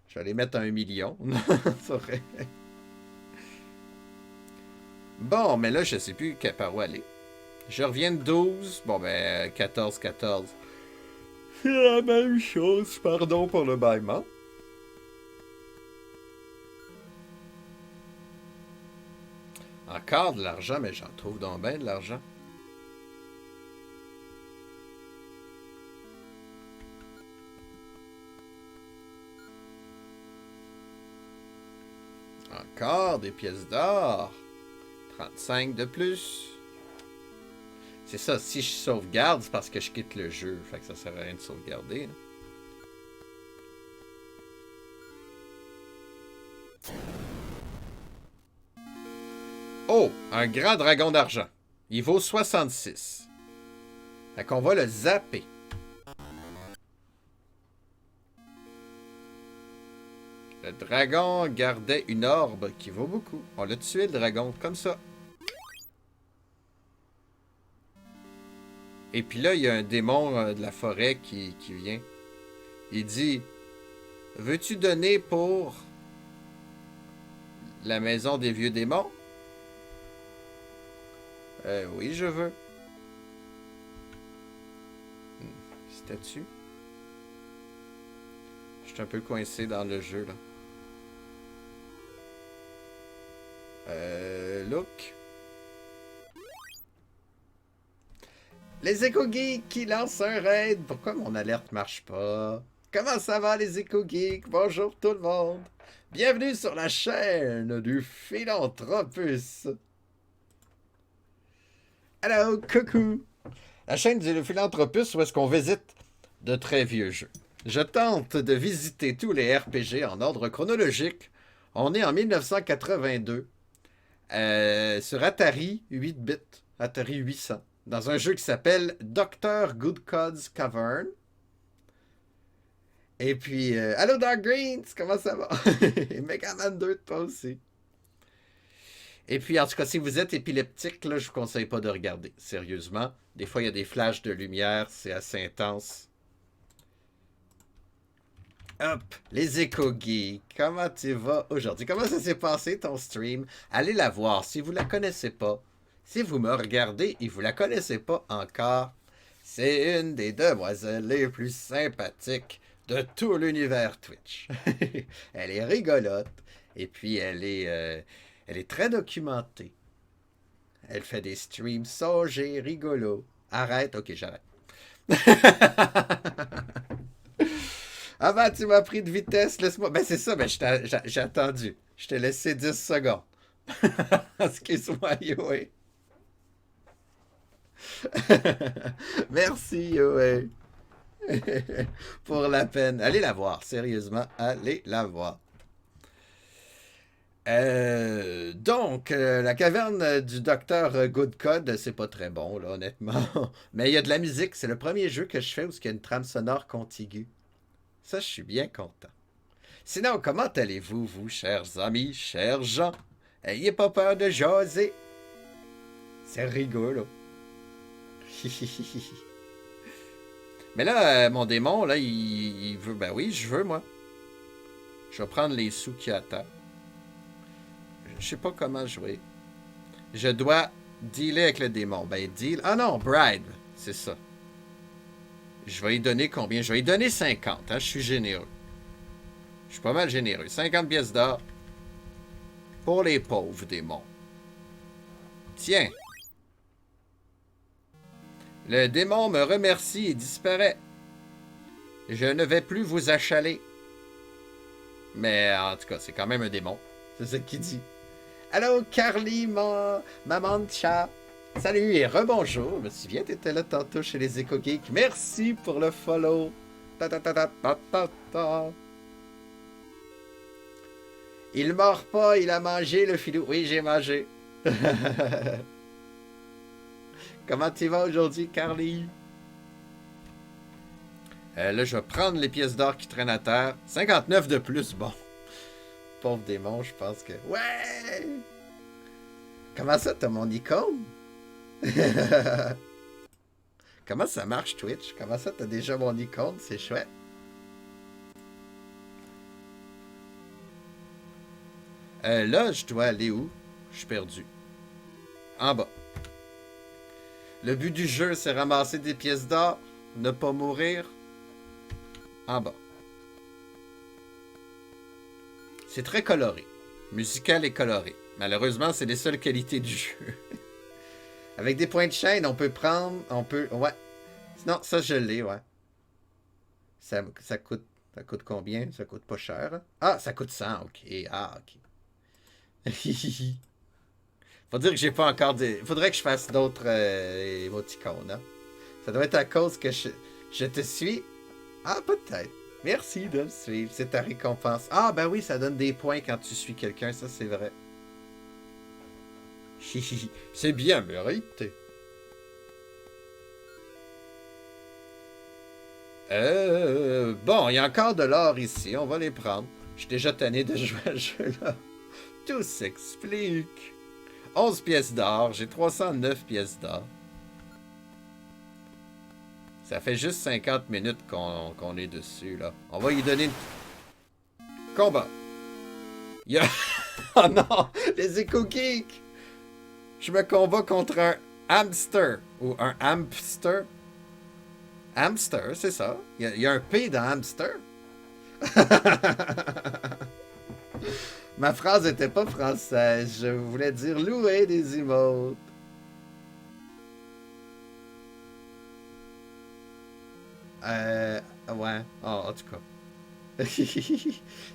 Je vais aller mettre 1 million. Non, c'est vrai. Bon, mais là, je sais plus par où aller. Je reviens de 12. Bon, ben, 14, 14. C'est la même chose. Pardon pour le bâillement. Encore de l'argent, mais j'en trouve donc bien de l'argent. Encore des pièces d'or. 35 de plus. C'est ça, si je sauvegarde, c'est parce que je quitte le jeu. Fait que ça sert à rien de sauvegarder. Hein. Oh, un grand dragon d'argent. Il vaut 66. Fait qu'on va le zapper. Le dragon gardait une orbe qui vaut beaucoup. On l'a tué, le dragon, comme ça. Et puis là, il y a un démon de la forêt qui vient. Il dit, veux-tu donner pour la maison des vieux démons? Oui, je veux. Statue. Je suis un peu coincé dans le jeu, là. Look. Les éco-geeks qui lancent un raid. Pourquoi mon alerte marche pas? Comment ça va, les éco-geeks? Bonjour tout le monde. Bienvenue sur la chaîne du Philanthropus. Hello, coucou. La chaîne du Philanthropus où est-ce qu'on visite de très vieux jeux. Je tente de visiter tous les RPG en ordre chronologique. On est en 1982. Sur Atari 8 bits, Atari 800, dans un jeu qui s'appelle Dr. Goodcod's Cavern. Et puis, Hello Dark Greens, comment ça va? Mega Man 2, toi aussi. Et puis, en tout cas, si vous êtes épileptique, là, je vous conseille pas de regarder, sérieusement. Des fois, il y a des flashs de lumière, c'est assez intense. Hop, les éco-geeks, comment tu vas aujourd'hui? Comment ça s'est passé ton stream? Allez la voir si vous la connaissez pas. Si vous me regardez et vous la connaissez pas encore, c'est une des demoiselles les plus sympathiques de tout l'univers Twitch. Elle est rigolote et puis elle est très documentée. Elle fait des streams saugés, rigolos. Arrête, ok, j'arrête. Ah ben, tu m'as pris de vitesse, laisse-moi. Ben c'est ça, ben j'ai attendu. Je t'ai laissé 10 secondes. Excuse-moi, Yoé. Merci, Yoé. Pour la peine. Allez la voir, sérieusement, allez la voir. Donc, la caverne du docteur Goodcod, c'est pas très bon, là, honnêtement. Mais il y a de la musique. C'est le premier jeu que je fais où il y a une trame sonore contiguë. Ça, je suis bien content. Sinon, comment allez-vous, vous, chers amis, chers gens? Ayez pas peur de jaser. C'est rigolo. Mais là, mon démon, là, il veut... Ben oui, je veux, moi. Je vais prendre les sous qu'il y a à terre. Je sais pas comment jouer. Je dois dealer avec le démon. Ben, deal... Ah non, bribe. C'est ça. Je vais y donner combien? Je vais y donner 50. Hein? Je suis généreux. Je suis pas mal généreux. 50 pièces d'or. Pour les pauvres démons. Tiens. Le démon me remercie et disparaît. Je ne vais plus vous achaler. Mais en tout cas, c'est quand même un démon. C'est ce qu'il dit. Allô, Carly, maman de chat. Salut et rebonjour. Je me souviens, t'étais là tantôt chez les éco-geeks. Merci pour le follow. Ta ta ta ta ta ta ta. Il mord pas, il a mangé le filou. Oui, j'ai mangé. Comment tu vas aujourd'hui, Carly? Là, je vais prendre les pièces d'or qui traînent à terre. 59 de plus, bon. Pauvre démon, je pense que... Ouais! Comment ça, t'as mon icône? Comment ça marche, Twitch? Comment ça, t'as déjà mon icône? C'est chouette. Là, je dois aller où? Je suis perdu. En bas. Le but du jeu, c'est ramasser des pièces d'or, ne pas mourir. En bas. C'est très coloré. Musical et coloré. Malheureusement, c'est les seules qualités du jeu. Avec des points de chaîne, on peut prendre... On peut... Ouais. Non, ça, je l'ai, ouais. Ça coûte... Ça coûte combien? Ça coûte pas cher. Hein? Ah, ça coûte 100, ok. Ah, ok. Faut dire que j'ai pas encore des... Faudrait que je fasse d'autres émoticônes, hein? Ça doit être à cause que je te suis. Ah, peut-être. Merci de me suivre. C'est ta récompense. Ah, ben oui, ça donne des points quand tu suis quelqu'un. Ça, c'est vrai. C'est bien mérité. Bon, il y a encore de l'or ici. On va les prendre. Je suis déjà tanné de jouer à ce jeu-là. Tout s'explique. 11 pièces d'or. J'ai 309 pièces d'or. Ça fait juste 50 minutes qu'on est dessus, là. On va y donner une... Combat. Yeah. Oh non! Les éco-geeks! Je me combats contre un hamster. Ou un hamster. Hamster, c'est ça. Il y a un P dans hamster. Ma phrase n'était pas française. Je voulais dire louer des emotes. Ouais. Oh, en tout cas.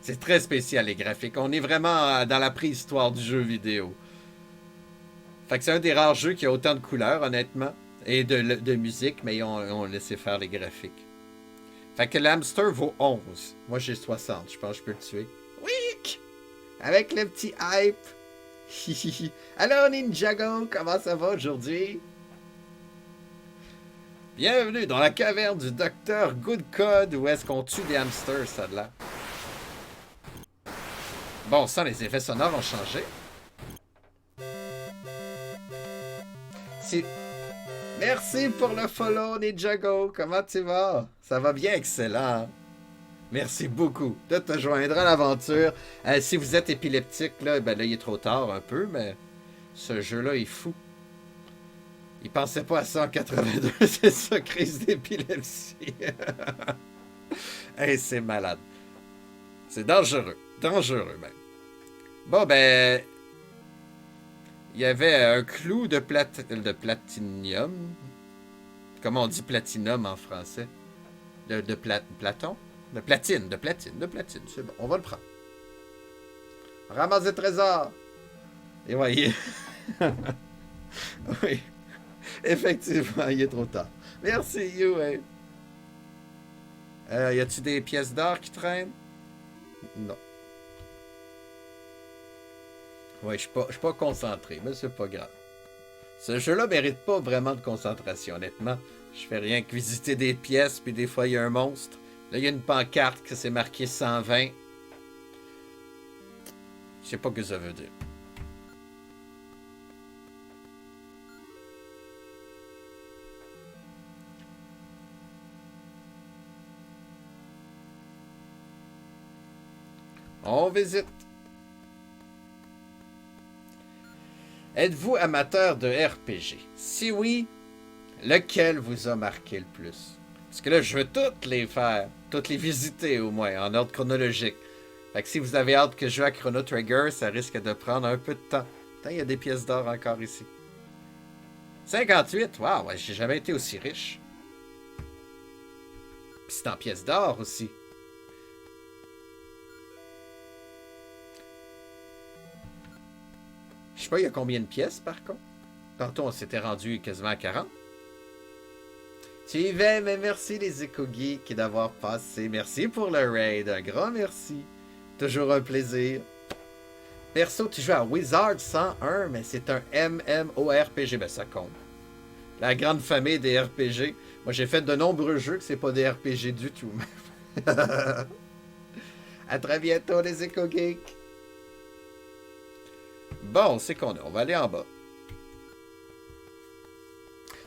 C'est très spécial, les graphiques. On est vraiment dans la préhistoire du jeu vidéo. Fait que c'est un des rares jeux qui a autant de couleurs, honnêtement. Et de musique, mais ils ont laissé faire les graphiques. Fait que l'hamster vaut 11. Moi, j'ai 60. Je pense que je peux le tuer. Oui! Avec le petit hype. Allô, Ninjago, comment ça va aujourd'hui? Bienvenue dans la caverne du docteur Goodcode, où est-ce qu'on tue des hamsters, ça de là. Bon, ça, les effets sonores ont changé. Merci pour le follow, Ninjago. Comment tu vas? Ça va bien, excellent. Merci beaucoup de te joindre à l'aventure. Si vous êtes épileptique, là, ben là, il est trop tard un peu, mais ce jeu-là est fou. Il pensait pas à ça en 82, c'est ça, crise d'épilepsie. Hey, c'est malade. C'est dangereux. Dangereux, même. Bon, ben... Il y avait un clou de platinium. Comment on dit platinum en français? Platon? De platine, c'est bon, on va le prendre. Ramasse des trésors! Et voyez. Oui. Effectivement, il est trop tard. Merci, Yue. Y a-tu des pièces d'or qui traînent? Non. Ouais, je suis pas concentré, mais c'est pas grave. Ce jeu-là mérite pas vraiment de concentration, honnêtement. Je fais rien que visiter des pièces, puis des fois, il y a un monstre. Là, il y a une pancarte que c'est marqué 120. Je sais pas ce que ça veut dire. On visite. Êtes-vous amateur de RPG? Si oui, lequel vous a marqué le plus? Parce que là, je veux toutes les faire. Toutes les visiter au moins, en ordre chronologique. Fait que si vous avez hâte que je joue à Chrono Trigger, ça risque de prendre un peu de temps. Putain, il y a des pièces d'or encore ici. 58? Waouh, ouais, j'ai jamais été aussi riche. Puis c'est en pièces d'or aussi. Je sais pas, il y a combien de pièces par contre? Tantôt, on s'était rendu quasiment à 40. Tu y vas, mais merci les éco-geeks d'avoir passé. Merci pour le raid. Un grand merci. Toujours un plaisir. Perso, tu joues à Wizard 101, mais c'est un MMORPG. Ben, ça compte. La grande famille des RPG. Moi, j'ai fait de nombreux jeux que c'est pas des RPG du tout. À très bientôt, les éco-geeks. Bon, c'est qu'on a. On va aller en bas.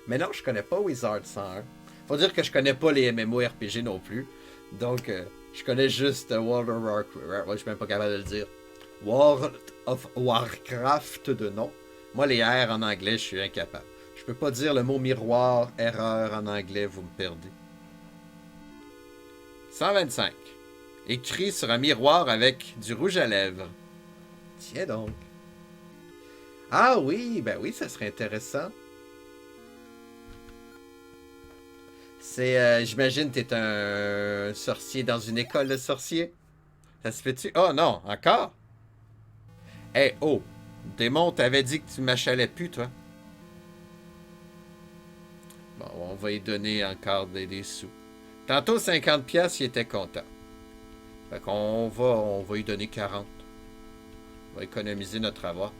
Mais non, je connais pas Wizard 101. Faut dire que je connais pas les MMORPG non plus. Donc, je connais juste World of Warcraft. Ouais, je suis même pas capable de le dire. World of Warcraft de nom. Moi, les R en anglais, je suis incapable. Je peux pas dire le mot miroir, erreur en anglais, vous me perdez. 125. Écrit sur un miroir avec du rouge à lèvres. Tiens donc. Ah oui, ben oui, ça serait intéressant. C'est, j'imagine, t'es un sorcier dans une école de sorciers. Ça se fait-tu? Oh non, encore? Eh oh, démon, t'avais dit que tu m'achalais plus, toi. Bon, on va y donner encore des sous. Tantôt, 50$, il était content. Fait qu'on va lui donner 40. On va économiser notre avoir.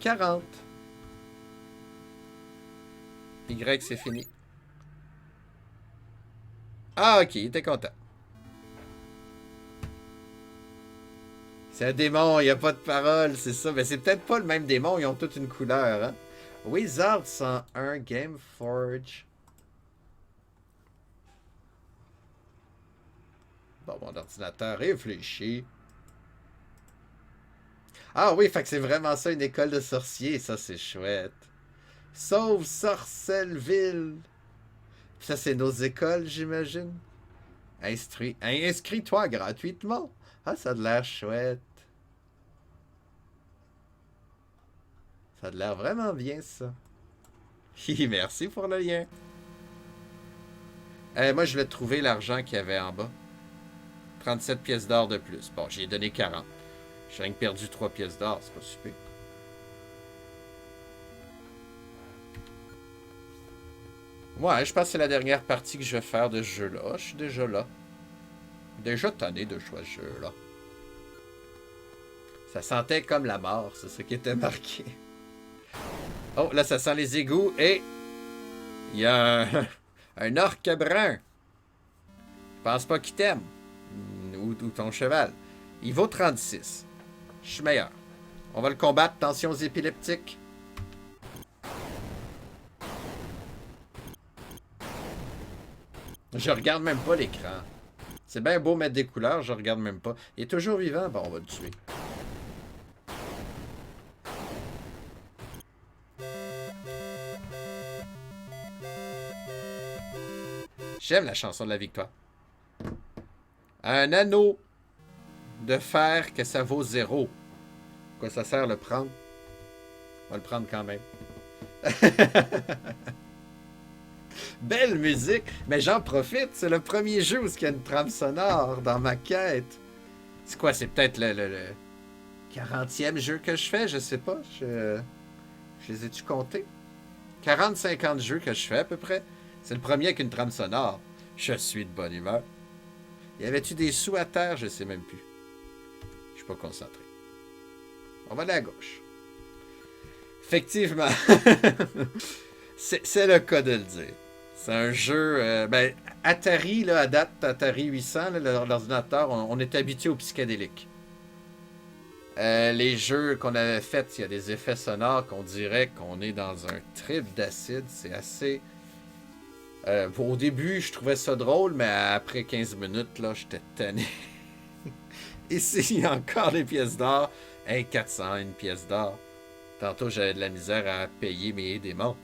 40. Y, c'est fini. Ah, ok, il était content. C'est un démon, il n'y a pas de parole, c'est ça. Mais c'est peut-être pas le même démon, ils ont toutes une couleur, hein. Wizard 101 Gameforge. Bon, mon ordinateur réfléchit. Ah oui, fait que c'est vraiment ça, une école de sorciers. Ça, c'est chouette. Sauve Sorcelleville. Ça, c'est nos écoles, j'imagine. Inscris-toi gratuitement. Ah, ça a l'air chouette. Ça a l'air vraiment bien, ça. Merci pour le lien. Moi, je vais trouver l'argent qu'il y avait en bas. 37 pièces d'or de plus. Bon, j'ai donné 40. J'ai rien que perdu 3 pièces d'or, c'est pas super. Ouais, je pense que c'est la dernière partie que je vais faire de ce jeu-là. Je suis déjà là. Déjà tanné de jouer à ce jeu-là. Ça sentait comme la mort, c'est ce qui était marqué. Oh, là, ça sent les égouts et... Il y a un orque brun. Je pense pas qu'il t'aime. Ou ton cheval. Il vaut 36. Je suis meilleur. On va le combattre, tensions épileptiques. Je regarde même pas l'écran. C'est bien beau mettre des couleurs, je regarde même pas. Il est toujours vivant? Bon, on va le tuer. J'aime la chanson de la victoire. Un anneau de fer que ça vaut 0. Quoi ça sert le prendre? On va le prendre quand même. Belle musique, mais j'en profite. C'est le premier jeu où il y a une trame sonore dans ma quête. C'est quoi? C'est peut-être le 40e jeu que je fais? Je sais pas. Je les ai-tu comptés? 40-50 jeux que je fais à peu près. C'est le premier avec une trame sonore. Je suis de bonne humeur. Y avait-tu des sous à terre? Je sais même plus. Je suis pas concentré. On va aller à gauche. Effectivement. c'est le cas de le dire. C'est un jeu... ben, Atari, là, à date, Atari 800, là, l'ordinateur, on est habitué au psychédélique. Les jeux qu'on avait faits, il y a des effets sonores qu'on dirait qu'on est dans un trip d'acide. C'est assez... au début, je trouvais ça drôle, mais après 15 minutes, là, j'étais tanné. Ici, il y a encore des pièces d'or. Hey, 400, une pièce d'or. Tantôt, j'avais de la misère à payer mes démons.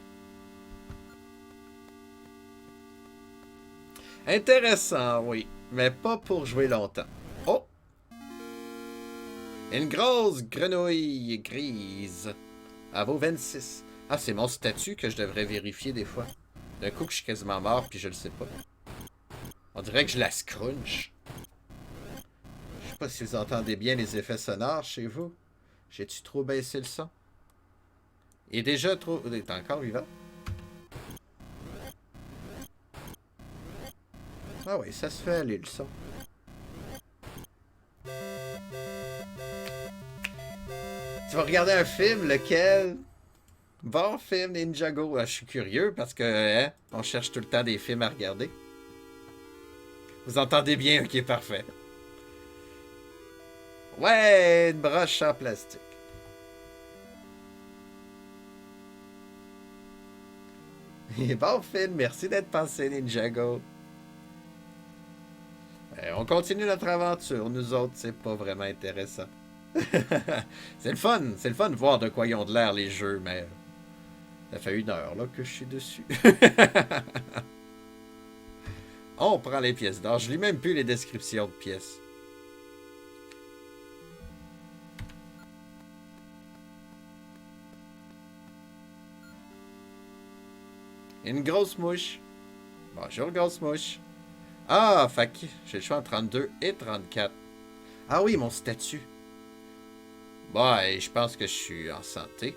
Intéressant, oui. Mais pas pour jouer longtemps. Oh! Une grosse grenouille grise. Elle vaut 26. Ah, c'est mon statut que je devrais vérifier des fois. D'un coup que je suis quasiment mort, puis je le sais pas. On dirait que je la scrunch. Je sais pas si vous entendez bien les effets sonores chez vous. J'ai-tu trop baissé le son? Il est déjà trop... Il est encore vivant? Ah oui, ça se fait aller le son. Tu vas regarder un film, lequel? Bon film, Ninjago. Ah, je suis curieux parce que, hein, on cherche tout le temps des films à regarder. Vous entendez bien, ok, parfait. Ouais, une broche en plastique. Bon film, merci d'être passé, Ninjago. On continue notre aventure. Nous autres, c'est pas vraiment intéressant. C'est le fun de voir de quoi ils ont de l'air les jeux, mais ça fait 1 heure là, que je suis dessus. On prend les pièces d'or. Je lis même plus les descriptions de pièces. Une grosse mouche. Bonjour, grosse mouche. Ah, fait que j'ai le choix entre 32 et 34. Ah oui, mon statut. Bon, et je pense que je suis en santé.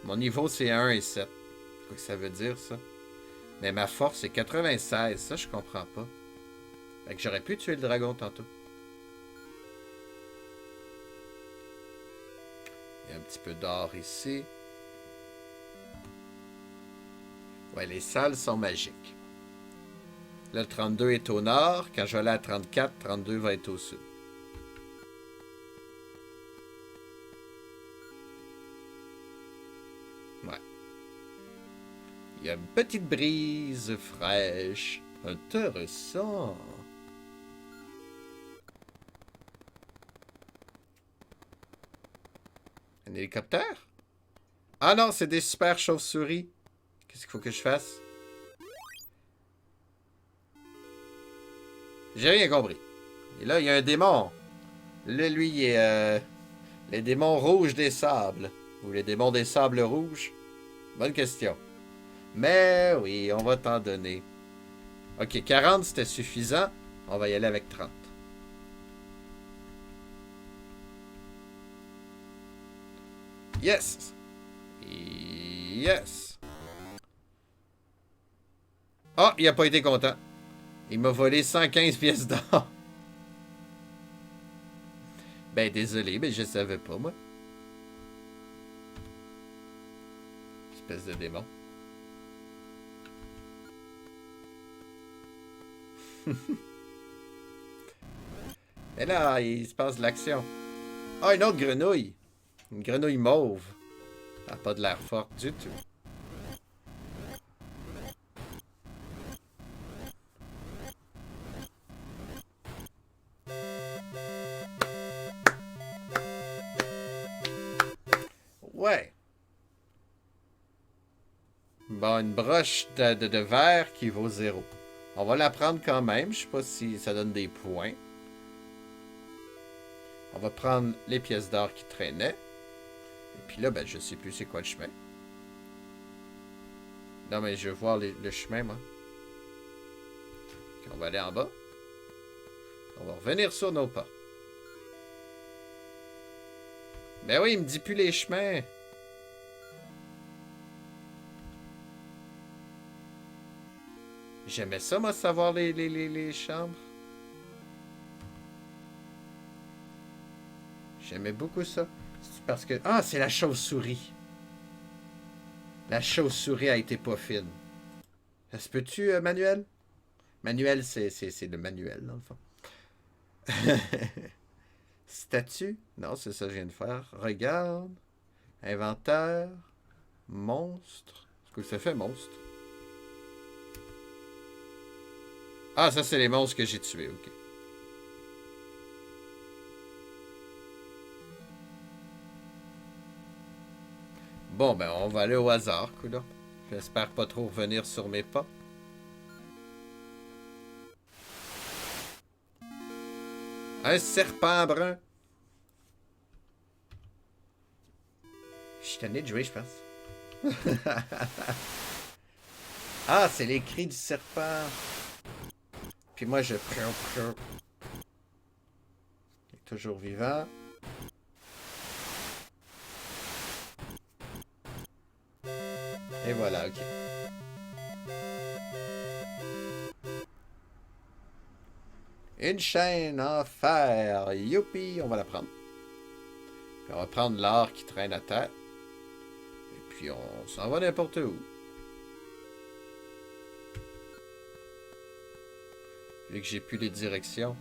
Mon niveau, c'est 1 et 7. Qu'est-ce que ça veut dire, ça? Mais ma force, c'est 96. Ça, je comprends pas. Fait que j'aurais pu tuer le dragon tantôt. Il y a un petit peu d'or ici. Ouais, les salles sont magiques. Là, le 32 est au nord. Quand je vais aller à 34, 32 va être au sud. Ouais. Il y a une petite brise fraîche. Intéressant. Un hélicoptère? Ah non, c'est des super chauves-souris. Qu'est-ce qu'il faut que je fasse? J'ai rien compris. Et là, il y a un démon. Là, lui, il est... les démons rouges des sables. Ou les démons des sables rouges? Bonne question. Mais oui, on va t'en donner. Ok, 40, c'était suffisant. On va y aller avec 30. Yes! Yes! Ah, il a pas été content. Il m'a volé 115 pièces d'or. Ben, désolé, mais je savais pas, moi. Espèce de démon. Et là, il se passe de l'action. Ah, une autre grenouille. Une grenouille mauve. Ça n'a pas de l'air forte du tout. Ouais. Bon, une broche de verre qui vaut 0. On va la prendre quand même. Je sais pas si ça donne des points. On va prendre les pièces d'or qui traînaient. Et puis là, ben, je sais plus c'est quoi le chemin. Non, mais je veux voir le chemin, moi. Okay, on va aller en bas. On va revenir sur nos pas. Ben oui, il me dit plus les chemins. J'aimais ça, moi, savoir les chambres. J'aimais beaucoup ça. C'est parce que... Ah, c'est la chauve-souris. La chauve-souris a été pas fine. Ça se peut-tu, Manuel? Manuel, c'est le manuel, dans le fond. Statut? Non, c'est ça que je viens de faire. Regarde. Inventaire. Monstre. Est-ce que ça fait monstre? Ah, ça, c'est les monstres que j'ai tués, ok. Bon, ben, on va aller au hasard, coudonc. J'espère pas trop revenir sur mes pas. Un serpent brun. Je suis tanné de jouer, je pense. Ah, c'est les cris du serpent. Puis moi, je... Il est toujours vivant. Et voilà, ok. Une chaîne en fer. Youpi, on va la prendre. On va prendre l'or qui traîne à terre. Et puis on s'en va n'importe où. Vu que j'ai plus les directions.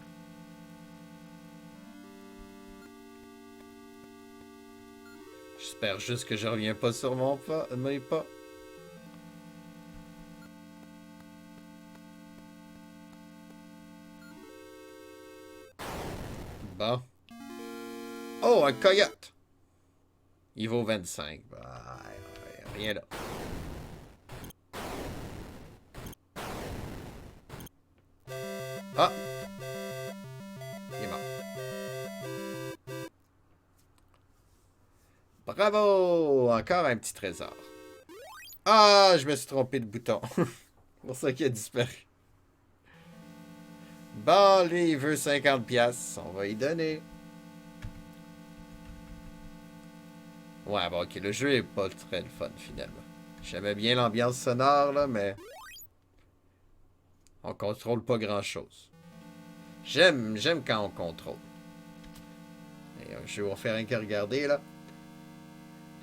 J'espère juste que je reviens pas sur mes pas. Bon. Oh, un coyote! Il vaut 25. Bah, rien là. Ah! Il est mort. Bravo! Encore un petit trésor. Ah, je me suis trompé de bouton. C'est pour ça qu'il a disparu. Bon, lui, il veut 50 piastres. On va y donner. Ouais, bon, ok, le jeu est pas très le fun, finalement. J'aimais bien l'ambiance sonore, là, mais... on contrôle pas grand-chose. J'aime quand on contrôle. Et un jeu, on fait rien que regarder, là.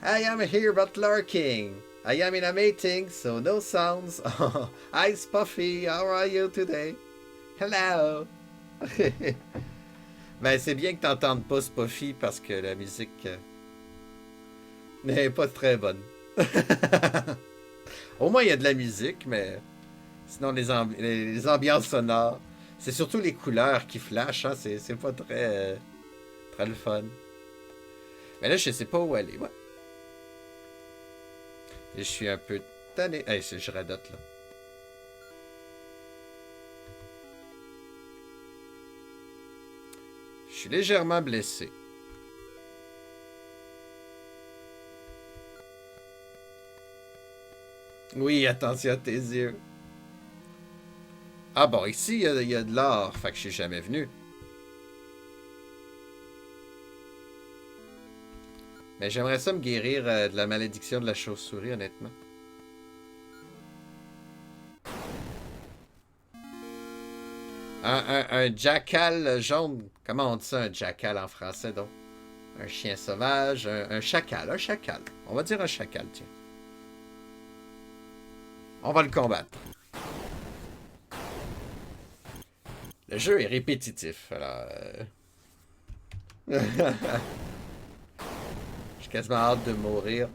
I am here but lurking. I am in a meeting, so no sounds. Hi, Spuffy, how are you today? Hello. Ben, c'est bien que t'entendes pas Spuffy parce que la musique n'est pas très bonne. Au moins, il y a de la musique, mais sinon, les ambiances sonores, c'est surtout les couleurs qui flashent, hein, c'est pas très le fun. Mais là, je sais pas où aller, ouais. Et je suis un peu tanné. Hey, je radote, là. Je suis légèrement blessé. Oui, attention à tes yeux. Ah bon, ici, il y a de l'or, fait que je suis jamais venu. Mais j'aimerais ça me guérir de la malédiction de la chauve-souris, honnêtement. Un jackal jaune. Comment on dit ça, un jackal en français, donc? Un chien sauvage, un chacal, un chacal. On va dire un chacal, tiens. On va le combattre. Le jeu est répétitif, alors... J'ai quasiment hâte de mourir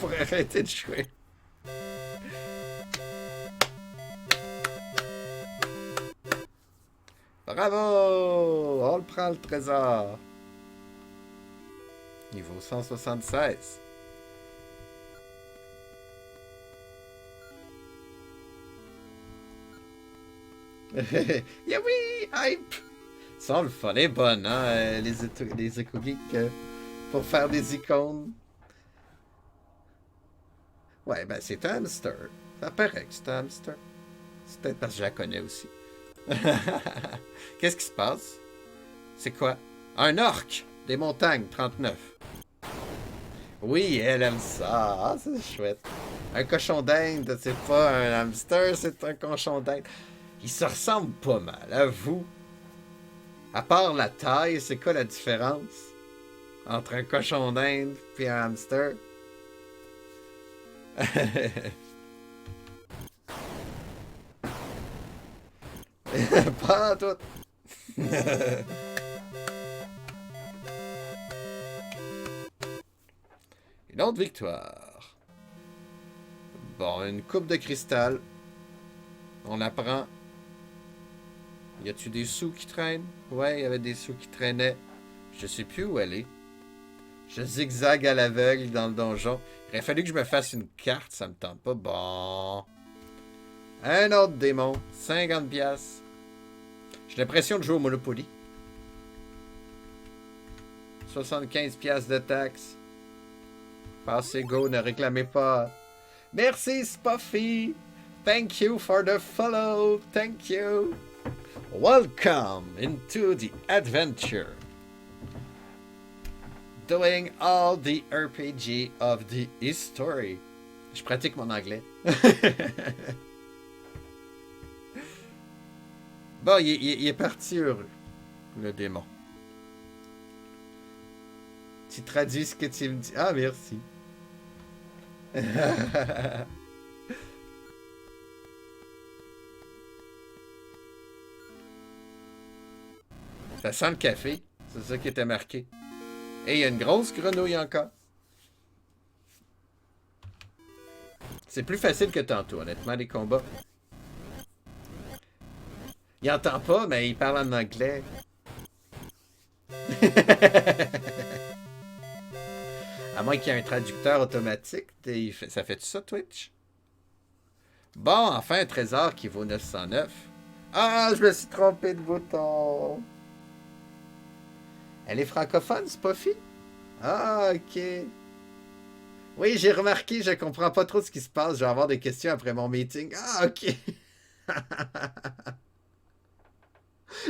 pour arrêter de jouer. Bravo! On le prend le trésor. Niveau 176. Yeah oui! Hype! Ils sont le fun et bonnes, hein, les éco-geeks, pour faire des icônes. Ouais, ben c'est un hamster. Ça paraît que c'est un hamster. C'est peut-être parce que je la connais aussi. Qu'est-ce qui se passe? C'est quoi? Un orc des montagnes, 39. Oui, elle aime ça. Ah, c'est chouette. Un cochon d'Inde, c'est pas un hamster, c'est un cochon d'Inde. Ils se ressemblent pas mal, avoue. À part la taille, c'est quoi la différence entre un cochon d'Inde et un hamster? Pas tout. Une autre victoire. Bon, une coupe de cristal. On la prend. Y a-tu des sous qui traînent? Ouais, il y avait des sous qui traînaient. Je sais plus où aller. Je zigzague à l'aveugle dans le donjon. Il aurait fallu que je me fasse une carte, ça me tente pas. Bon. Un autre démon. 50 piastres. J'ai l'impression de jouer au Monopoly. 75 piastres de taxes. Passez go, ne réclamez pas. Merci Spuffy. Thank you for the follow. Thank you. Welcome into the adventure. Doing all the RPG of the history. Je pratique mon anglais. Bon, il est parti heureux, le démon. Tu traduis ce que tu me dis. Ah, merci. Ça sent le café. C'est ça qui était marqué. Et il y a une grosse grenouille encore. C'est plus facile que tantôt, honnêtement, les combats. Il entend pas, mais il parle en anglais. À moins qu'il y ait un traducteur automatique. Ça fait ça, Twitch? Bon, enfin, un trésor qui vaut 909. Ah, je me suis trompé de bouton. Elle est francophone, Spoffy? Ah, ok. Oui, j'ai remarqué, je comprends pas trop ce qui se passe. Je vais avoir des questions après mon meeting. Ah, ok.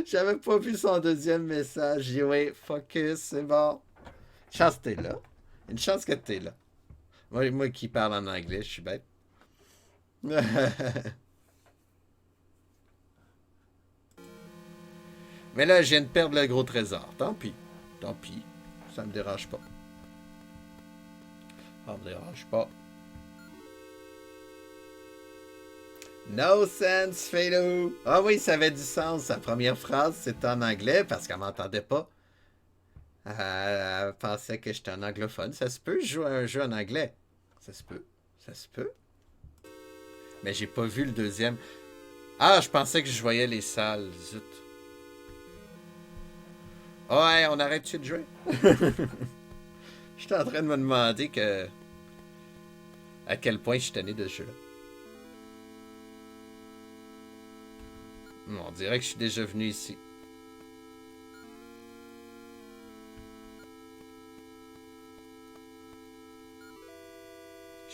J'avais pas vu son deuxième message. J'ai dit, oui, focus, c'est bon. Chance que t'es là. Une chance que t'es là. Moi qui parle en anglais, je suis bête. Mais là, je viens de perdre le gros trésor. Tant pis. Tant pis. Ça me dérange pas. Ça me dérange pas. No sense, Philo. Ah oui, ça avait du sens. Sa première phrase, c'était en anglais parce qu'elle m'entendait pas. Elle pensait que j'étais un anglophone. Ça se peut, je joue à un jeu en anglais. Ça se peut. Ça se peut. Mais j'ai pas vu le deuxième. Ah, je pensais que je voyais les salles. Zut. Ouais, on arrête-tu de jouer? J'étais en train de me demander à quel point je suis tanné de ce jeu-là. On dirait que je suis déjà venu ici.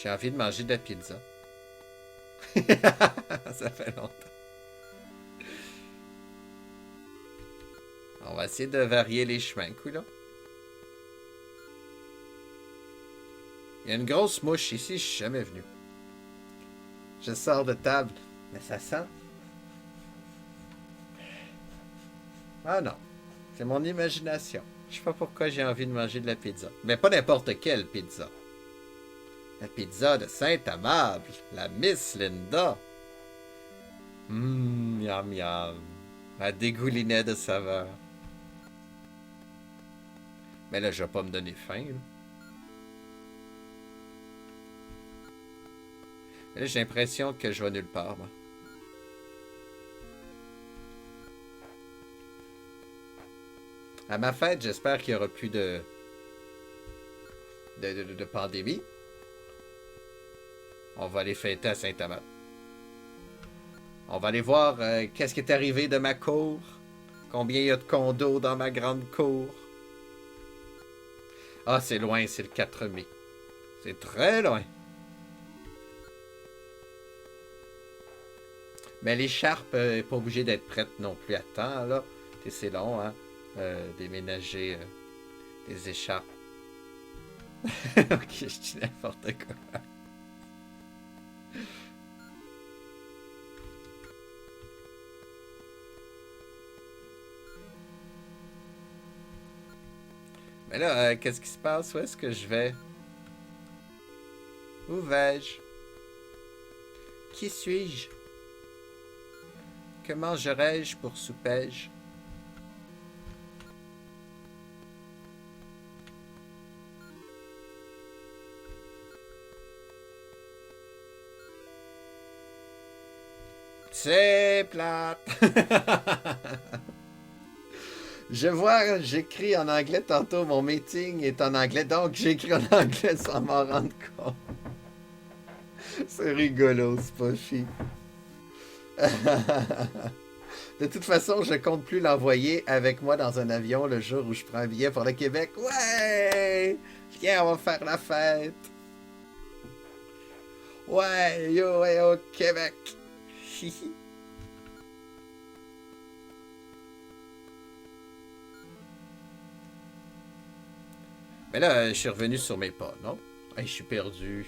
J'ai envie de manger de la pizza. Ça fait longtemps. On va essayer de varier les chemins, coulon. Il y a une grosse mouche ici, je suis jamais venu. Je sors de table, mais ça sent. Ah non, c'est mon imagination. Je sais pas pourquoi j'ai envie de manger de la pizza. Mais pas n'importe quelle pizza. La pizza de Saint-Amable, la Miss Linda. Miam miam. Elle dégoulinait de saveur. Mais là, je vais pas me donner faim. Là, j'ai l'impression que je vais nulle part, moi. À ma fête, j'espère qu'il n'y aura plus de pandémie. On va aller fêter à Saint-Amand. On va aller voir qu'est-ce qui est arrivé de ma cour. Combien il y a de condos dans ma grande cour. Ah, c'est loin, c'est le 4 mai. C'est très loin. Mais l'écharpe n'est pas obligée d'être prête non plus à temps, là. C'est long, hein, déménager des écharpes. Ok, je dis n'importe quoi. Mais là, qu'est-ce qui se passe? Où est-ce que je vais? Où vais-je? Qui suis-je? Que mangerai-je pour souper-je? C'est plate! Je vois, j'écris en anglais tantôt, mon meeting est en anglais, donc j'écris en anglais sans m'en rendre compte. C'est rigolo, c'est pas chi. De toute façon, je compte plus l'envoyer avec moi dans un avion le jour où je prends un billet pour le Québec. Ouais! Viens, on va faire la fête! Ouais, yo, ouais, au Québec! Mais là, je suis revenu sur mes pas, non? Hey, je suis perdu.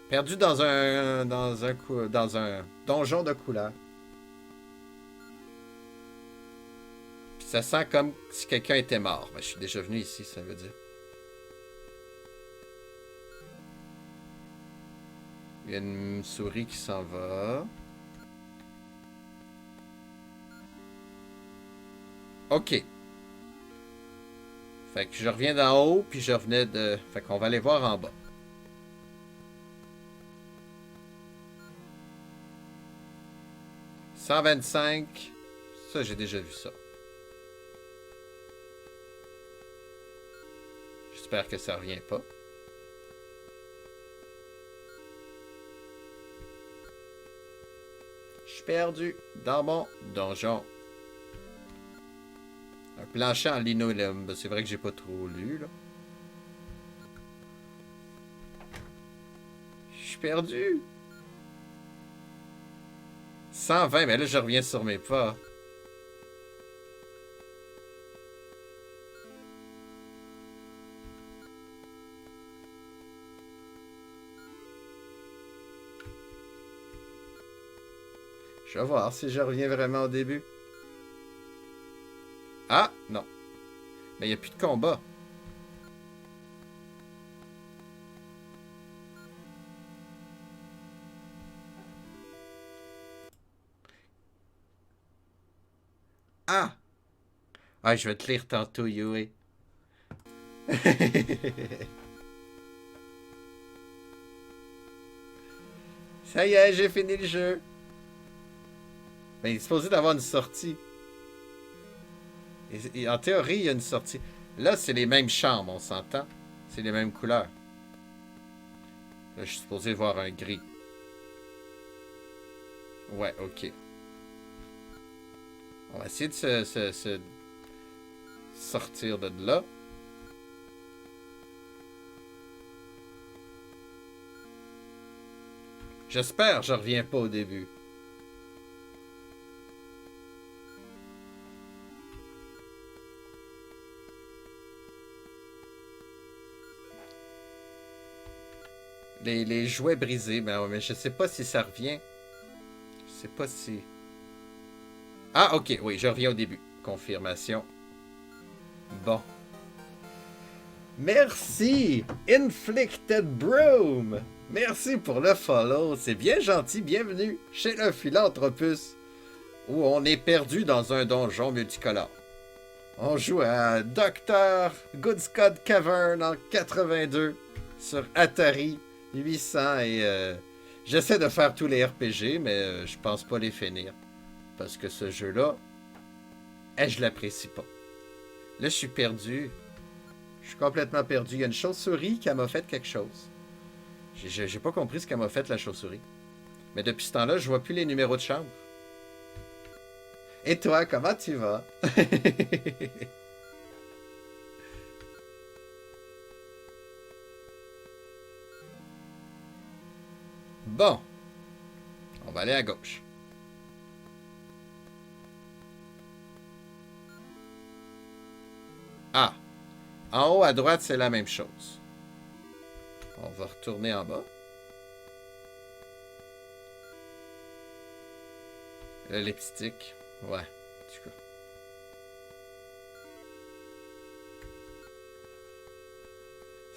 Perdu dans un donjon de couleur. Puis ça sent comme si quelqu'un était mort. Ben, je suis déjà venu ici, ça veut dire. Il y a une souris qui s'en va. OK. Fait que je reviens d'en haut, puis je revenais de... Fait qu'on va aller voir en bas. « 125. Ça, j'ai déjà vu ça. J'espère que ça revient pas. Je suis perdu dans mon donjon. Un plancher en linoléum. C'est vrai que j'ai pas trop lu, là. Je suis perdu. 120, mais là, je reviens sur mes pas. Je vais voir si je reviens vraiment au début. Ah, non. Mais il n'y a plus de combat. Ah! Ah, je vais te lire tantôt, Yui. Ça y est, j'ai fini le jeu. Ben, il est supposé d'avoir une sortie. Et en théorie, il y a une sortie. Là, c'est les mêmes chambres, on s'entend. C'est les mêmes couleurs. Là, je suis supposé voir un gris. Ouais, ok. On va essayer de se sortir de là. J'espère que je reviens pas au début. Les jouets brisés, ben ouais, mais je sais pas si ça revient. Je sais pas si... Ah, ok, oui, je reviens au début. Confirmation. Bon. Merci, Inflicted Broom. Merci pour le follow. C'est bien gentil. Bienvenue chez le Philanthropus, où on est perdu dans un donjon multicolore. On joue à Dr. Good Scott Cavern en 82 sur Atari 800 et j'essaie de faire tous les RPG, mais je pense pas les finir. Parce que ce jeu-là, je l'apprécie pas. Là, je suis perdu. Je suis complètement perdu. Il y a une chauve-souris qui m'a fait quelque chose. J'ai pas compris ce qu'elle m'a fait, la chauve-souris. Mais depuis ce temps-là, je vois plus les numéros de chambre. Et toi, comment tu vas? Bon. On va aller à gauche. Ah. En haut à droite, c'est la même chose. On va retourner en bas. Le lipstick. Ouais, en tout cas.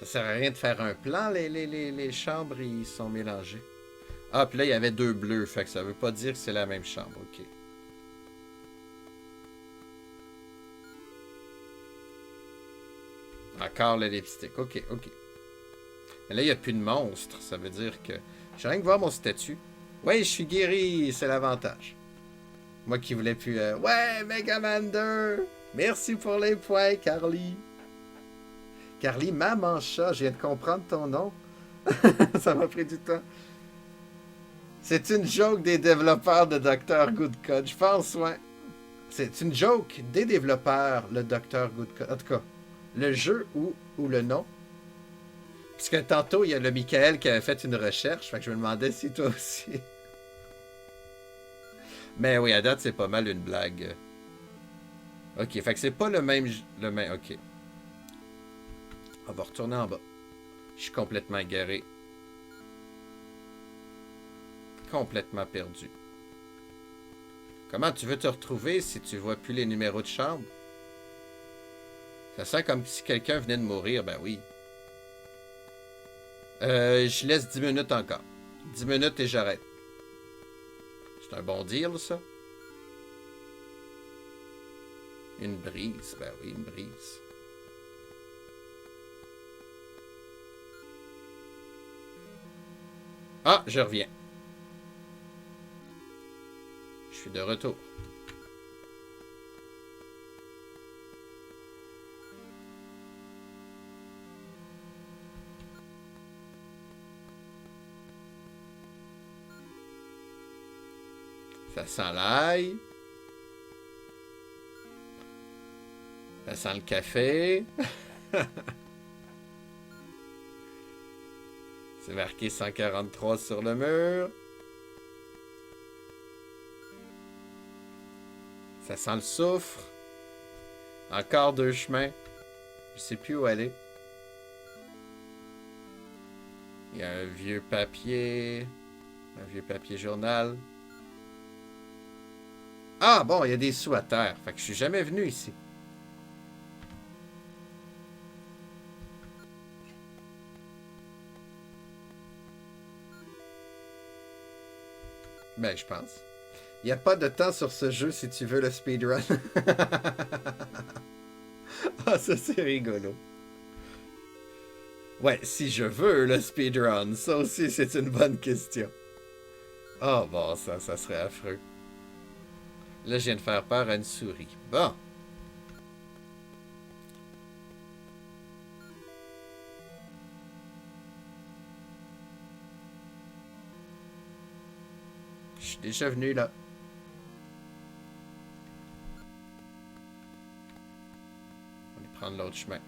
Ça sert à rien de faire un plan, les chambres, ils sont mélangés. Ah, puis là, il y avait deux bleus, fait que ça veut pas dire que c'est la même chambre, ok. Encore le lipstick, ok, ok. Mais là, il n'y a plus de monstres, ça veut dire que... J'ai rien que voir mon statut. Ouais, je suis guéri, c'est l'avantage. Moi qui voulais plus... Ouais, Megaman 2! Merci pour les points, Carly. Carly, maman chat, je viens de comprendre ton nom. Ça m'a pris du temps. C'est une joke des développeurs de Dr. Goodcode, je pense, ouais. C'est une joke des développeurs, le Dr. Goodcode. En tout cas, le jeu ou le nom. Puisque tantôt, il y a le Michael qui avait fait une recherche, fait que je me demandais si toi aussi. Mais oui, à date, c'est pas mal une blague. Ok, fait que c'est pas le même... Ok. On va retourner en bas. Je suis complètement égaré. Complètement perdu. Comment tu veux te retrouver si tu vois plus les numéros de chambre? Ça sent comme si quelqu'un venait de mourir, ben oui. Je laisse 10 minutes encore. 10 minutes et j'arrête. C'est un bon deal, ça. Une brise. Ben oui, une brise. Ah, je reviens. Je suis de retour. Ça sent l'ail. Ça sent le café. C'est marqué 143 sur le mur. Ça sent le soufre. Encore 2 chemins. Je sais plus où aller. Il y a un vieux papier. Un vieux papier journal. Ah bon, il y a des sous à terre. Fait que je suis jamais venu ici. Ben, je pense. Il n'y a pas de temps sur ce jeu si tu veux le speedrun. Ah, ça c'est rigolo. Ouais, si je veux le speedrun, ça aussi c'est une bonne question. Oh bon, ça serait affreux. Là, je viens de faire peur à une souris. Bon. Je suis déjà venu là. On va prendre l'autre chemin.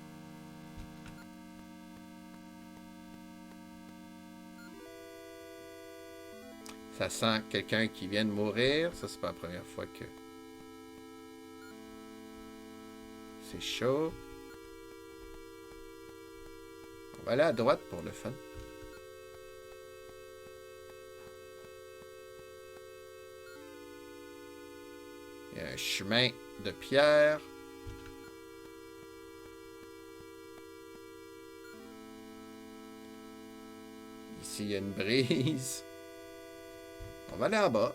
Ça sent quelqu'un qui vient de mourir. Ça, c'est pas la première fois que... C'est chaud. On va aller à droite pour le fun. Il y a un chemin de pierre. Ici, il y a une brise. On va aller en bas.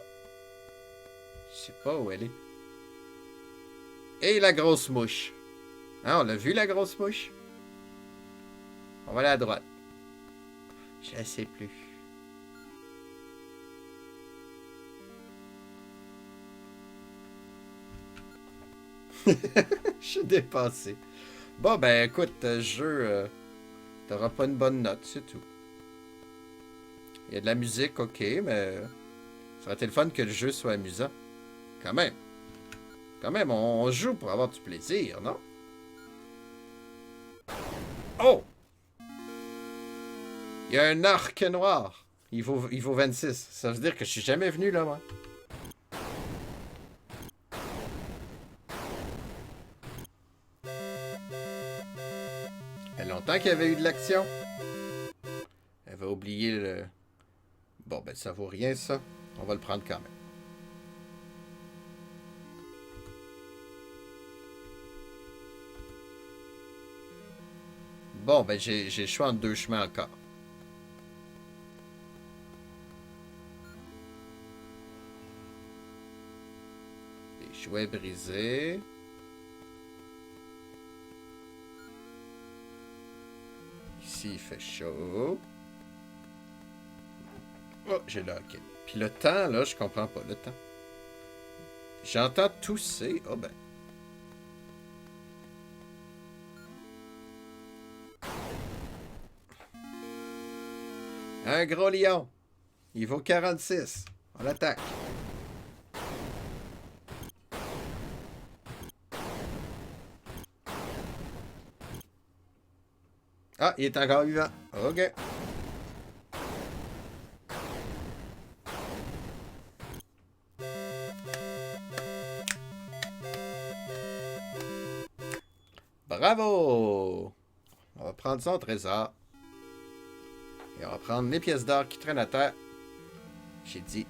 Je sais pas où elle est. Et la grosse mouche. Hein, on l'a vu, la grosse mouche? On va aller à droite. Je ne sais plus. Je suis dépassé. Bon, ben écoute, jeu, t'auras pas une bonne note, c'est tout. Il y a de la musique, ok, mais ça aurait été le fun que le jeu soit amusant. Quand même. Quand même, on joue pour avoir du plaisir, non? Oh! Il y a un arc noir. Il vaut 26. Ça veut dire que je suis jamais venu là, moi. Il y a longtemps qu'il y avait eu de l'action. Elle va oublier le... Bon, ben ça vaut rien, ça. On va le prendre quand même. Bon, ben j'ai le choix entre 2 chemins encore. Les jouets brisés. Ici, il fait chaud. Oh, j'ai le hockey. Puis le temps, là, je comprends pas le temps. J'entends tousser. Oh ben. Un gros lion. Il vaut 46. On l'attaque. Ah, il est encore vivant. OK. Bravo! On va prendre son trésor. Et on va prendre les pièces d'or qui traînent à terre. J'ai dit.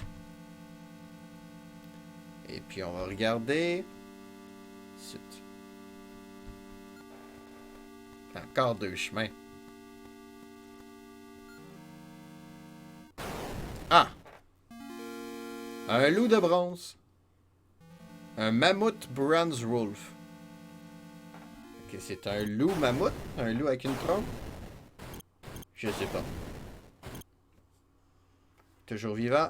Et puis on va regarder. Ensuite. Encore 2 chemins. Un loup de bronze. Un mammouth bronze wolf. Ok, c'est un loup mammouth? Un loup avec une trompe? Je sais pas. Toujours vivant.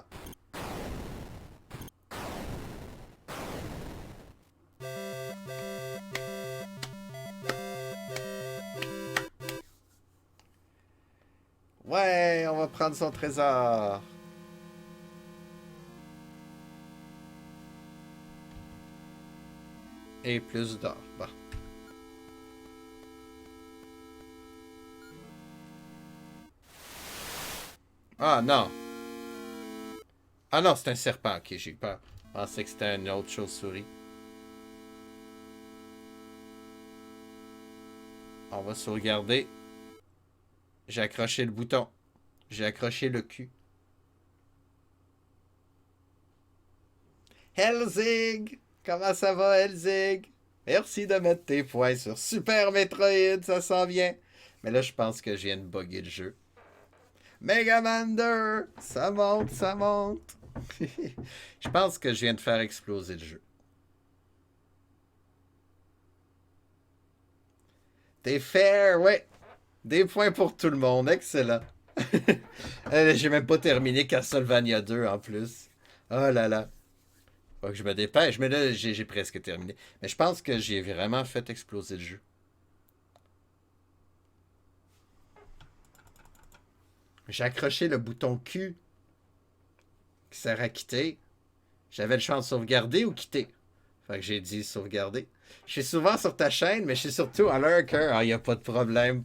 Ouais, on va prendre son trésor. Et plus d'or. Bon. Ah non. Ah non, c'est un serpent. Ok, j'ai eu peur. Je pensais que c'était une autre chauve-souris. On va sauvegarder. J'ai accroché le bouton. J'ai accroché le cul. Helzig! Comment ça va, Helzig? Merci de mettre tes points sur Super Metroid, ça s'en vient. Mais là, je pense que je viens de bugger le jeu. Megaman 2! Ça monte, ça monte! Je pense que je viens de faire exploser le jeu. T'es fair, ouais! Des points pour tout le monde, excellent! J'ai même pas terminé Castlevania 2 en plus. Oh là là! Faut que je me dépêche, mais là, j'ai presque terminé. Mais je pense que j'ai vraiment fait exploser le jeu. J'ai accroché le bouton Q qui sert à quitter. J'avais le choix de sauvegarder ou quitter. Fait que j'ai dit sauvegarder. Je suis souvent sur ta chaîne, mais je suis surtout à lurker. Ah, y a pas de problème.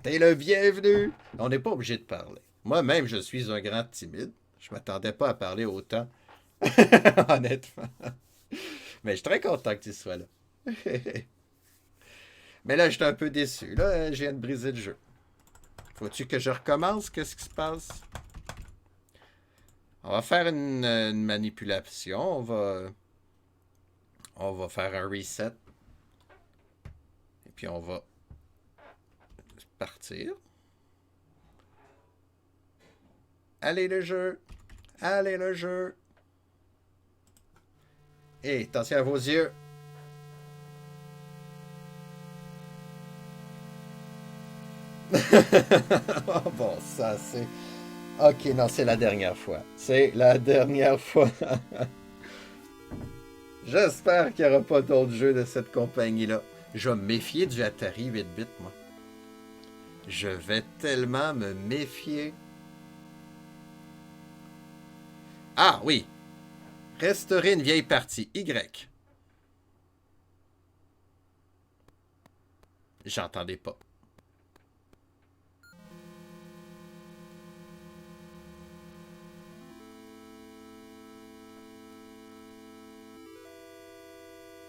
T'es le bienvenu. On n'est pas obligé de parler. Moi-même, je suis un grand timide. Je m'attendais pas à parler autant. Honnêtement. Mais je suis très content que tu sois là. Mais là, j'étais un peu déçu. Là, je viens de briser le jeu. Faut-tu que je recommence? Qu'est-ce qui se passe? On va faire une manipulation. On va faire un reset. Et puis on va partir. Allez le jeu. Allez le jeu. Et attention à vos yeux. Oh, bon, ça c'est... Ok, non, c'est la dernière fois. C'est la dernière fois. J'espère qu'il n'y aura pas d'autres jeux de cette compagnie-là. Je vais me méfier du Atari 8-bit, moi. Je vais tellement me méfier. Ah oui. Restaurer une vieille partie. Y. J'entendais pas.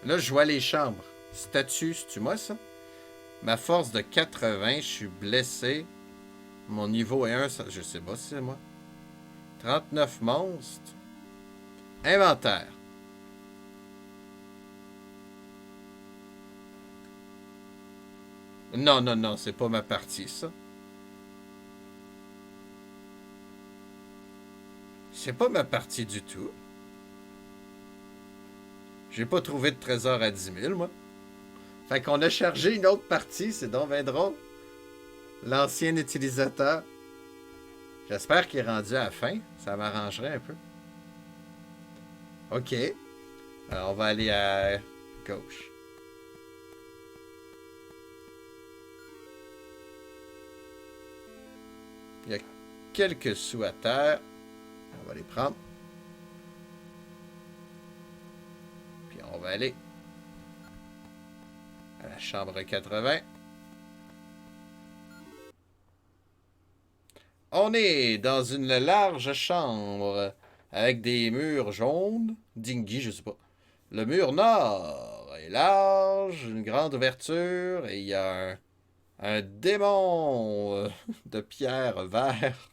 Là, je vois les chambres. Statut, c'est-tu moi, ça? Ma force de 80, je suis blessé. Mon niveau est 1, je sais pas si c'est moi. 39 monstres. Inventaire. Non, non, non, c'est pas ma partie, ça. C'est pas ma partie du tout. J'ai pas trouvé de trésor à 10 000, moi. Fait qu'on a chargé une autre partie, c'est donc bien drôle. L'ancien utilisateur. J'espère qu'il est rendu à la fin. Ça m'arrangerait un peu. Ok. Alors, on va aller à gauche. Il y a quelques sous à terre. On va les prendre. Puis on va aller à la chambre 80. On est dans une large chambre avec des murs jaunes. Dingy, je sais pas. Le mur nord est large, une grande ouverture, et il y a un démon de pierre vert.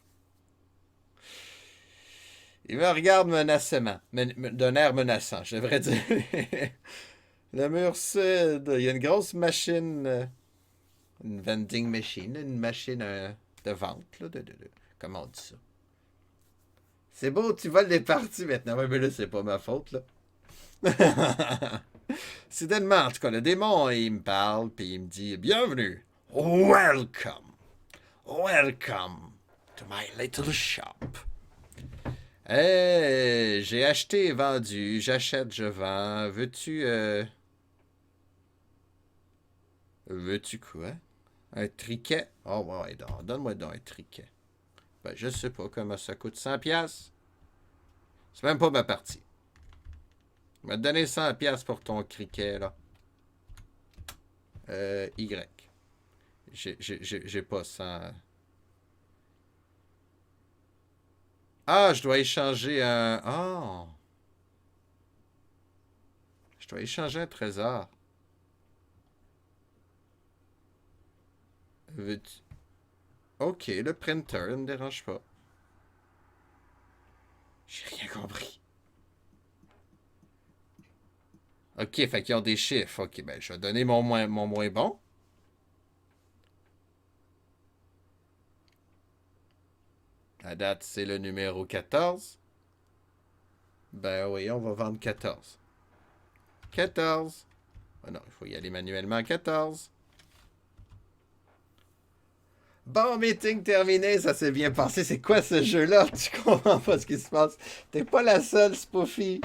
Il me regarde menacement, d'un air menaçant, je devrais dire. Le mur sud, il y a une grosse machine, une vending machine, une machine de vente, là, comment on dit ça? C'est beau, tu voles des parties maintenant. Ouais, mais là, c'est pas ma faute, là. Soudainement, en tout cas, le démon, il me parle, puis il me dit, bienvenue. Welcome. Welcome to my little shop. J'ai acheté et vendu. J'achète, je vends. Veux-tu quoi? Un triquet? Oh, ouais, donne-moi donc un triquet. Ben, je sais pas comment ça coûte. 100$? C'est même pas ma partie. Je vais te donner 100$ pour ton criquet, là. Y. J'ai pas 100. Ah, je dois échanger un... Oh! Je dois échanger un trésor. Veux-tu... Ok, le printer ne me dérange pas. J'ai rien compris. Ok, fait qu'ils ont des chiffres. Ok, ben je vais donner mon moins bon. À date, c'est le numéro 14. Ben oui, on va vendre 14. 14. Oh non, il faut y aller manuellement. 14. Bon, meeting terminé, ça s'est bien passé. C'est quoi ce jeu-là? Tu comprends pas ce qui se passe? T'es pas la seule, Spoofy.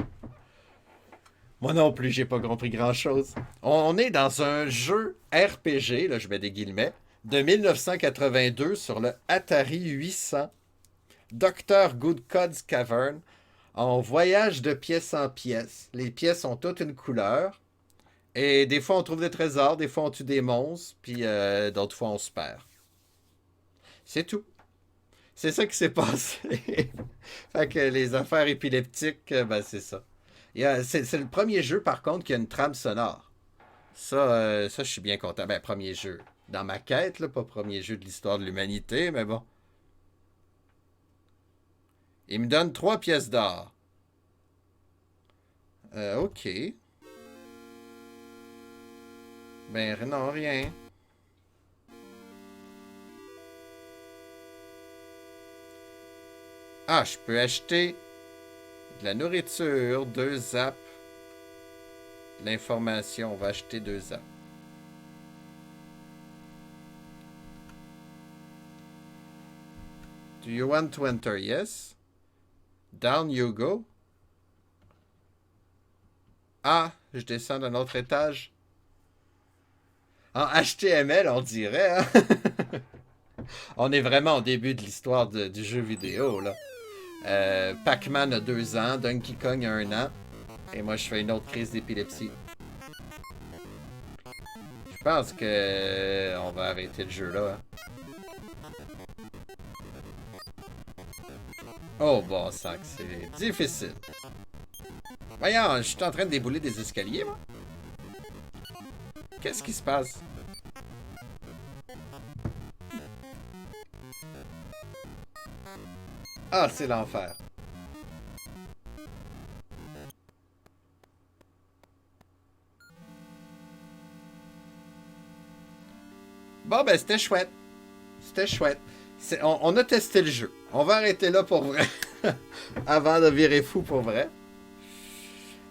Moi non plus, j'ai pas compris grand-chose. On est dans un jeu RPG, là je mets des guillemets, de 1982 sur le Atari 800. Dr. Goodcod's Cavern, en voyage de pièce en pièce. Les pièces ont toutes une couleur. Et des fois, on trouve des trésors, des fois, on tue des monstres, puis d'autres fois, on se perd. C'est tout. C'est ça qui s'est passé. Fait que les affaires épileptiques, ben c'est ça. C'est le premier jeu, par contre, qui a une trame sonore. Ça, je suis bien content. Ben, premier jeu. Dans ma quête, là, pas premier jeu de l'histoire de l'humanité, mais bon. Il me donne 3 pièces d'or. Ok. Ben, non, rien. Ah, je peux acheter de la nourriture, 2 zaps. L'information, on va acheter 2 zaps. Do you want to enter? Yes. Down you go. Ah, je descends d'un autre étage. En HTML, on dirait, hein? On est vraiment au début de l'histoire du jeu vidéo, là. Pac-Man a 2 ans, Donkey Kong a 1 an. Et moi, je fais une autre crise d'épilepsie. Je pense que on va arrêter le jeu là. Hein. Oh bon sang, c'est difficile. Voyons, je suis en train de débouler des escaliers, moi. Qu'est-ce qui se passe? Ah, c'est l'enfer. Bon, ben, c'était chouette. C'était chouette. On a testé le jeu. On va arrêter là pour vrai. Avant de virer fou pour vrai.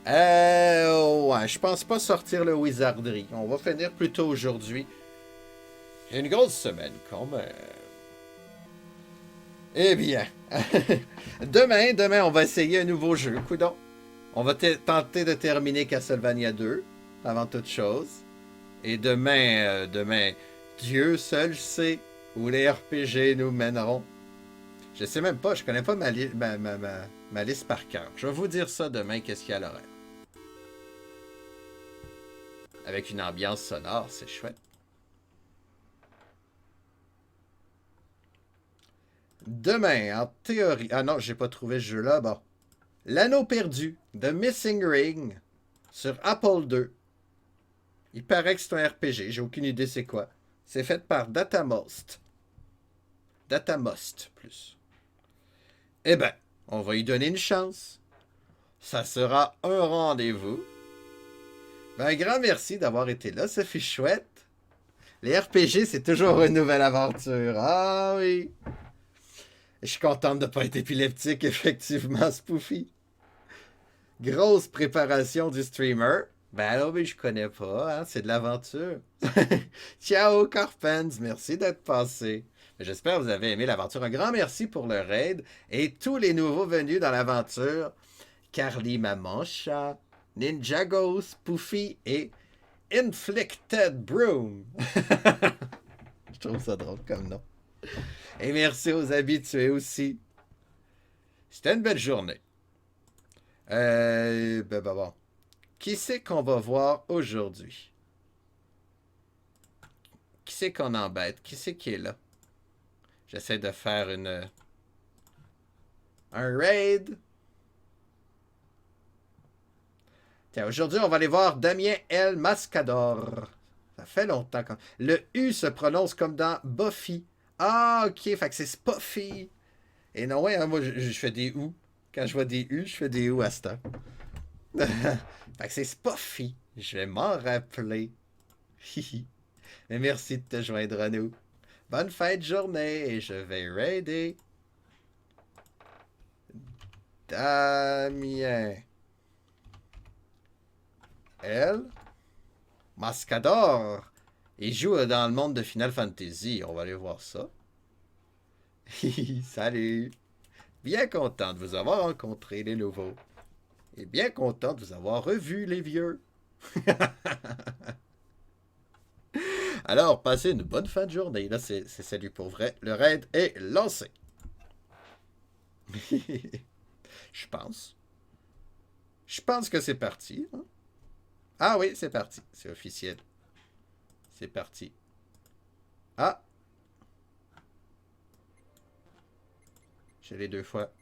Ouais, je pense pas sortir le Wizardry. On va finir plus tôt aujourd'hui. J'ai une grosse semaine quand même. Eh bien, demain, on va essayer un nouveau jeu. Coudon. On va tenter de terminer Castlevania 2, avant toute chose. Et demain, Dieu seul sait où les RPG nous mèneront. Je sais même pas, je connais pas ma liste par cœur. Je vais vous dire ça demain, qu'est-ce qu'il y a à l'horaire. Avec une ambiance sonore, c'est chouette. Demain, en théorie... Ah non, j'ai pas trouvé ce jeu-là. Bon. L'anneau perdu, The Missing Ring, sur Apple II. Il paraît que c'est un RPG, j'ai aucune idée c'est quoi. C'est fait par Datamost. Datamost, plus. Eh ben, on va y donner une chance. Ça sera un rendez-vous. Ben, un grand merci d'avoir été là, ça fait chouette. Les RPG, c'est toujours une nouvelle aventure. Ah oui. Je suis contente de ne pas être épileptique, effectivement, Spoofy. Grosse préparation du streamer. Ben non, mais je connais pas, hein, c'est de l'aventure. Ciao, Carpens, merci d'être passé. J'espère que vous avez aimé l'aventure. Un grand merci pour le raid et tous les nouveaux venus dans l'aventure. Carly Mamancha, Ninjago, Spoofy et Inflicted Broom. Je trouve ça drôle comme nom. Et merci aux habitués aussi. C'était une belle journée. Bon. Qui c'est qu'on va voir aujourd'hui? Qui c'est qu'on embête? Qui c'est qui est là? J'essaie de faire un raid. Tiens, aujourd'hui, on va aller voir Damien El Mascador. Ça fait longtemps. Le U se prononce comme dans Buffy. Ah, ok, fait que c'est Spuffy. Et non, ouais, hein, moi, je fais des OU. Quand je vois des U, je fais des OU à ce temps. Fait que c'est Spuffy. Je vais m'en rappeler. Mais merci de te joindre à nous. Bonne fin de journée et je vais raider Damien El Mascador. Il joue dans le monde de Final Fantasy. On va aller voir ça. Salut. Bien content de vous avoir rencontré les nouveaux. Et bien content de vous avoir revu les vieux. Alors, passez une bonne fin de journée. Là, c'est salut pour vrai. Le raid est lancé. Je pense. Je pense que c'est parti. Hein? Ah oui, c'est parti. C'est officiel. C'est parti. Ah! J'ai les deux fois.